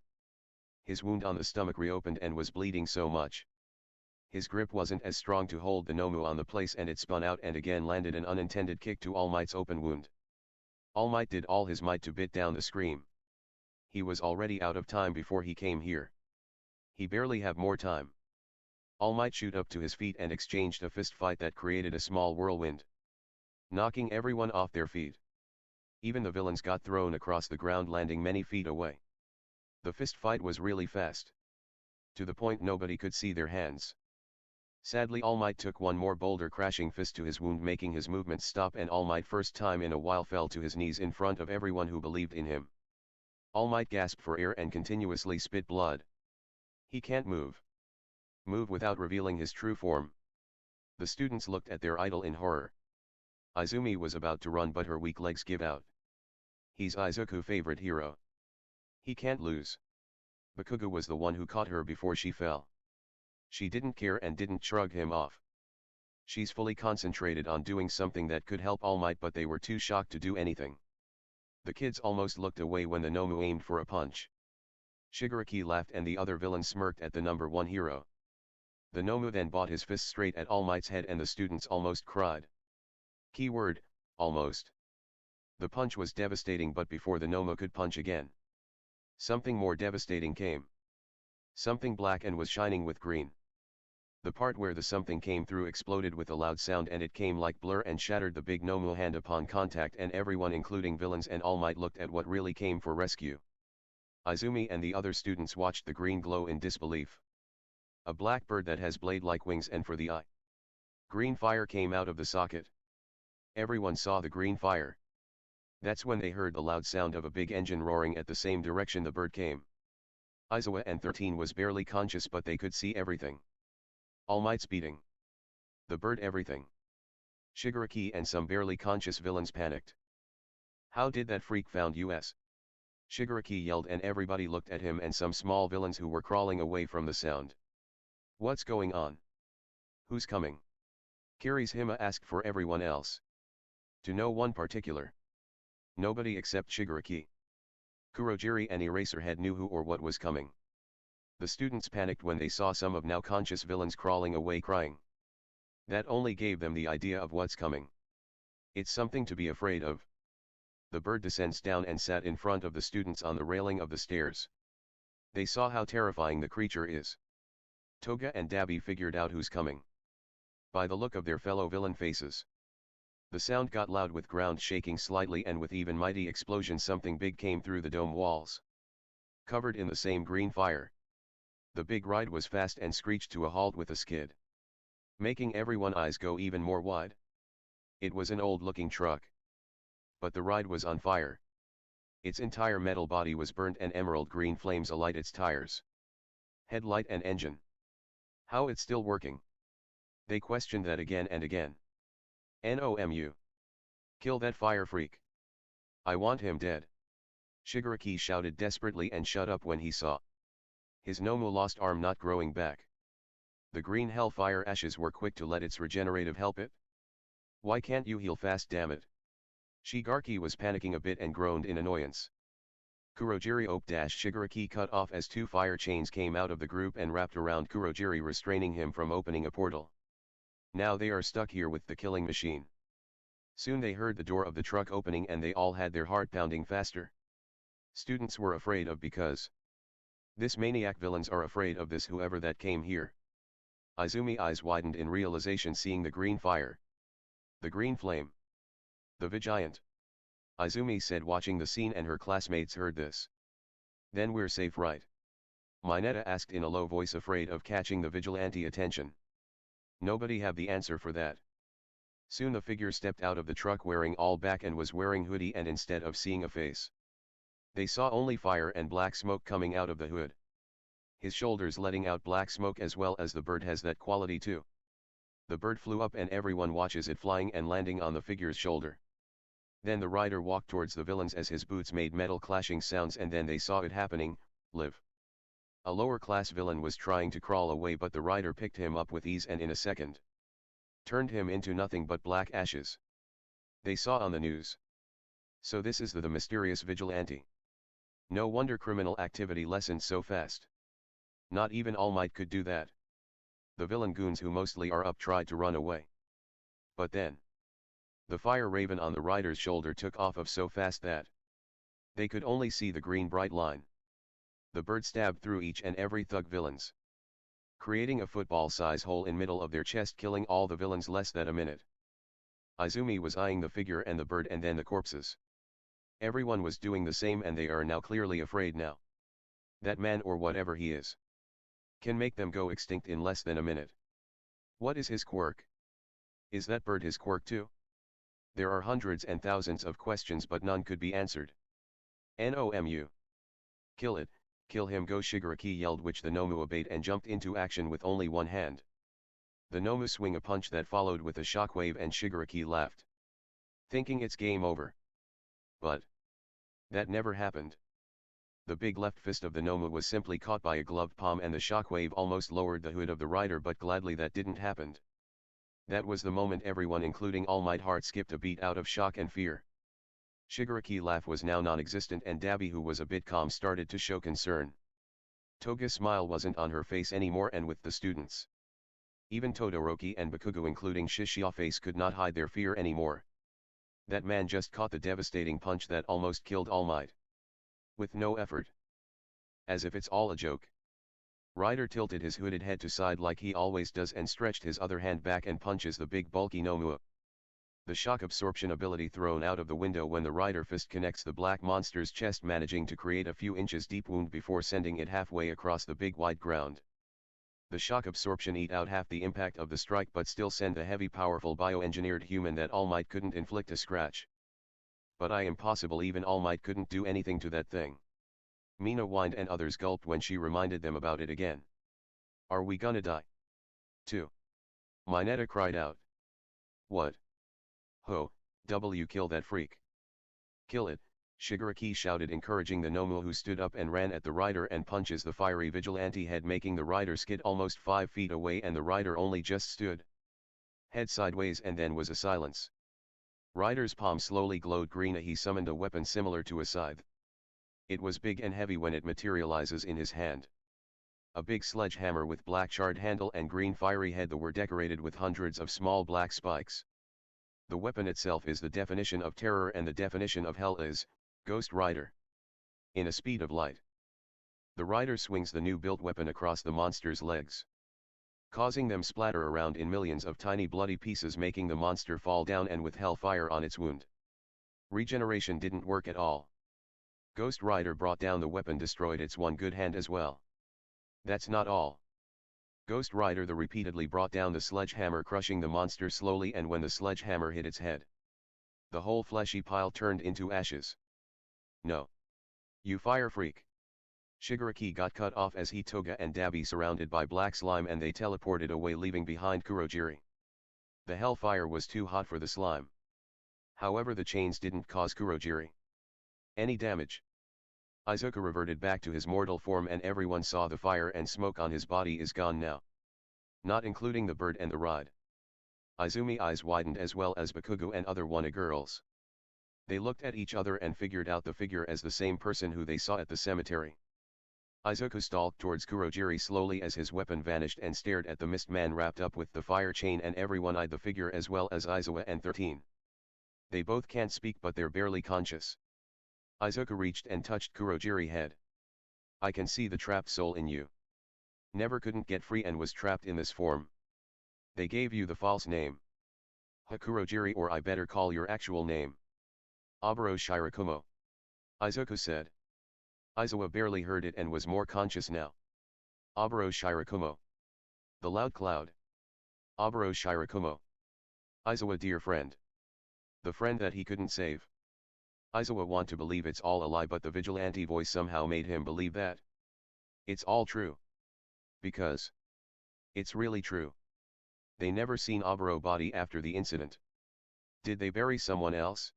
His wound on the stomach reopened and was bleeding so much. His grip wasn't as strong to hold the Nomu on the place and it spun out and again landed an unintended kick to All Might's open wound. All Might did all his might to bit down the scream. He was already out of time before he came here. He barely have more time. All Might shoot up to his feet and exchanged a fist fight that created a small whirlwind. knocking everyone off their feet. Even the villains got thrown across the ground, landing many feet away. The fist fight was really fast, to the point nobody could see their hands. Sadly, All Might took one more boulder crashing fist to his wound, making his movements stop, and All Might first time in a while fell to his knees in front of everyone who believed in him. All Might gasped for air and continuously spit blood. He can't move without revealing his true form. The students looked at their idol in horror. Izumi was about to run, but her weak legs give out. He's Izuku's favorite hero. He can't lose. Bakugo was the one who caught her before she fell. She didn't care and didn't shrug him off. She's fully concentrated on doing something that could help All Might, but they were too shocked to do anything. The kids almost looked away when the Nomu aimed for a punch. Shigaraki laughed and the other villain smirked at the number one hero. The Nomu then bought his fist straight at All Might's head and the students almost cried. Keyword, almost. The punch was devastating, but before the Nomu could punch again, something more devastating came. Something black and was shining with green. The part where the something came through exploded with a loud sound, and it came like blur and shattered the big Nomu hand upon contact, and everyone including villains and All Might looked at what really came for rescue. Izumi and the other students watched the green glow in disbelief. A black bird that has blade-like wings and for the eye. Green fire came out of the socket. Everyone saw the green fire. That's when they heard the loud sound of a big engine roaring at the same direction the bird came. Izawa and 13 was barely conscious, but they could see everything. All Might's beating the bird, everything. Shigaraki and some barely conscious villains panicked. How did that freak found us? Shigaraki yelled and everybody looked at him and some small villains who were crawling away from the sound. What's going on? Who's coming? Kirishima asked for everyone else. To no one particular. Nobody except Shigaraki. Kurogiri and Eraserhead knew who or what was coming. The students panicked when they saw some of now conscious villains crawling away crying. That only gave them the idea of what's coming. It's something to be afraid of. The bird descends down and sat in front of the students on the railing of the stairs. They saw how terrifying the creature is. Toga and Dabi figured out who's coming by the look of their fellow villain faces. The sound got loud with ground shaking slightly, and with even mighty explosion something big came through the dome walls. Covered in the same green fire. The big ride was fast and screeched to a halt with a skid, making everyone's eyes go even more wide. It was an old-looking truck. But the ride was on fire. Its entire metal body was burnt and emerald green flames alight its tires, headlight and engine. How it's still working? They questioned that again and again. NOMU. Kill that fire freak. I want him dead. Shigaraki shouted desperately and shut up when he saw his Nomu lost arm not growing back. The green hellfire ashes were quick to let its regenerative help it. Why can't you heal fast, damn it? Shigaraki was panicking a bit and groaned in annoyance. Kurogiri Shigaraki cut off as two fire chains came out of the group and wrapped around Kurogiri, restraining him from opening a portal. Now they are stuck here with the killing machine. Soon they heard the door of the truck opening and they all had their heart pounding faster. Students were afraid of because this maniac villains are afraid of this whoever that came here. Izumi eyes widened in realization seeing the green fire. The green flame. The Vigilant. Izumi said watching the scene, and her classmates heard this. Then we're safe, right? Mineta asked in a low voice, afraid of catching the vigilante attention. Nobody have the answer for that. Soon the figure stepped out of the truck wearing all black and was wearing hoodie, and instead of seeing a face, they saw only fire and black smoke coming out of the hood. His shoulders letting out black smoke, as well as the bird has that quality too. The bird flew up and everyone watches it flying and landing on the figure's shoulder. Then the rider walked towards the villains as his boots made metal clashing sounds, and then they saw it happening. Live. A lower class villain was trying to crawl away, but the rider picked him up with ease and in a second turned him into nothing but black ashes. They saw on the news. So this is the mysterious vigilante. No wonder criminal activity lessened so fast. Not even All Might could do that. The villain goons who mostly are up tried to run away. But then the fire raven on the rider's shoulder took off of so fast that they could only see the green bright line. The bird stabbed through each and every thug villains, creating a football-size hole in middle of their chest, killing all the villains less than a minute. Izumi was eyeing the figure and the bird and then the corpses. Everyone was doing the same and they are now clearly afraid now. That man or whatever he is can make them go extinct in less than a minute. What is his quirk? Is that bird his quirk too? There are hundreds and thousands of questions but none could be answered. Nomu. Kill it, kill him, go, Shigaraki yelled, which the Nomu obeyed and jumped into action with only one hand. The Nomu swing a punch that followed with a shockwave and Shigaraki laughed, thinking it's game over. But that never happened. The big left fist of the Nomu was simply caught by a gloved palm and the shockwave almost lowered the hood of the rider, but gladly that didn't happen. That was the moment everyone including All Might heart skipped a beat out of shock and fear. Shigaraki's laugh was now non-existent and Dabi, who was a bit calm, started to show concern. Toga's smile wasn't on her face anymore, and with the students, even Todoroki and Bakugo including Shishiya face, could not hide their fear anymore. That man just caught the devastating punch that almost killed All Might. With no effort. As if it's all a joke. Ryder tilted his hooded head to side like he always does and stretched his other hand back and punches the big bulky Nomua. The shock absorption ability thrown out of the window when the Rider fist connects the black monster's chest, managing to create a few inches deep wound before sending it halfway across the big white ground. The shock absorption eat out half the impact of the strike but still send the heavy powerful bioengineered human that All Might couldn't inflict a scratch. But impossible, even All Might couldn't do anything to that thing. Mina whined and others gulped when she reminded them about it again. Are we gonna die? Too? Mineta cried out. What? Ho, kill that freak. Kill it, Shigaraki shouted, encouraging the Nomu, who stood up and ran at the rider and punches the fiery vigilante head, making the rider skid almost 5 feet away, and the rider only just stood head sideways, and then was a silence. Rider's palm slowly glowed green. He summoned a weapon similar to a scythe. It was big and heavy when it materializes in his hand. A big sledgehammer with black charred handle and green fiery head that were decorated with hundreds of small black spikes. The weapon itself is the definition of terror, and the definition of hell is Ghost Rider. In a speed of light, the rider swings the new built weapon across the monster's legs, causing them splatter around in millions of tiny bloody pieces, making the monster fall down and with hellfire on its wound. Regeneration didn't work at all. Ghost Rider brought down the weapon, destroyed its one good hand as well. That's not all. Ghost Rider the repeatedly brought down the sledgehammer, crushing the monster slowly, and when the sledgehammer hit its head, the whole fleshy pile turned into ashes. No. You fire freak. Shigaraki got cut off as he, Toga and Dabi surrounded by black slime, and they teleported away, leaving behind Kurogiri. The hellfire was too hot for the slime. However, the chains didn't cause Kurogiri any damage. Izuku reverted back to his mortal form, and everyone saw the fire and smoke on his body is gone now. Not including the bird and the ride. Izumi's eyes widened, as well as Bakugo and other Wana girls. They looked at each other and figured out the figure as the same person who they saw at the cemetery. Izuku stalked towards Kurogiri slowly as his weapon vanished and stared at the mist man wrapped up with the fire chain, and everyone eyed the figure as well as Izuwa and 13. They both can't speak, but they're barely conscious. Izuku reached and touched Kurogiri's head. I can see the trapped soul in you. Never couldn't get free and was trapped in this form. They gave you the false name. Kurogiri, or I better call your actual name. Aburo Shirakumo. Izuku said. Izuwa barely heard it and was more conscious now. Aburo Shirakumo. The loud cloud. Aburo Shirakumo. Izuwa, dear friend. The friend that he couldn't save. Izuwa want to believe it's all a lie, but the vigilante voice somehow made him believe that it's all true. Because it's really true. They never seen Aburo body after the incident. Did they bury someone else?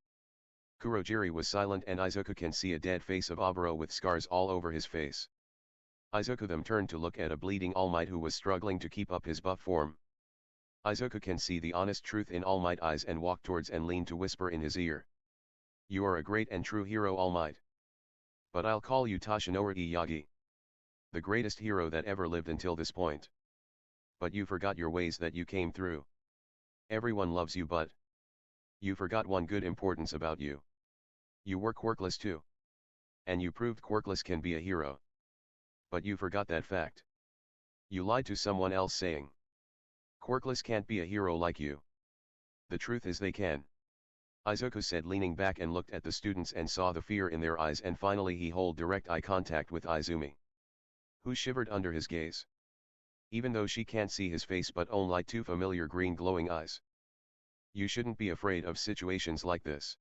Kurogiri was silent, and Izuku can see a dead face of Aburo with scars all over his face. Izuku them turned to look at a bleeding All Might who was struggling to keep up his buff form. Izuku can see the honest truth in All Might's eyes and walked towards and leaned to whisper in his ear. You are a great and true hero, All Might. But I'll call you Toshinori Yagi. The greatest hero that ever lived until this point. But you forgot your ways that you came through. Everyone loves you, but you forgot one good importance about you. You were quirkless too. And you proved quirkless can be a hero. But you forgot that fact. You lied to someone else saying quirkless can't be a hero like you. The truth is they can. Izuku said, leaning back and looked at the students and saw the fear in their eyes, and finally he held direct eye contact with Izumi, who shivered under his gaze. Even though she can't see his face but only two familiar green glowing eyes. You shouldn't be afraid of situations like this.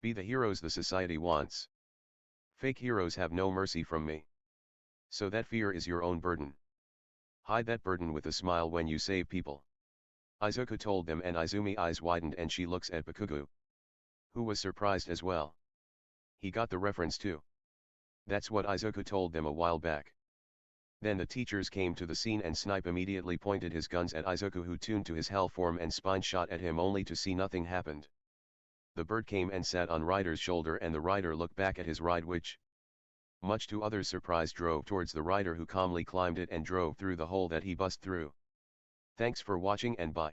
Be the heroes the society wants. Fake heroes have no mercy from me. So that fear is your own burden. Hide that burden with a smile when you save people. Izuku told them, and Izumi's eyes widened and she looks at Bakugo, who was surprised as well. He got the reference too. That's what Izuku told them a while back. Then the teachers came to the scene and Snipe immediately pointed his guns at Izuku, who tuned to his hell form and spine shot at him only to see nothing happened. The bird came and sat on Rider's shoulder and the rider looked back at his ride, which, much to others' surprise, drove towards the rider, who calmly climbed it and drove through the hole that he bust through. Thanks for watching and bye.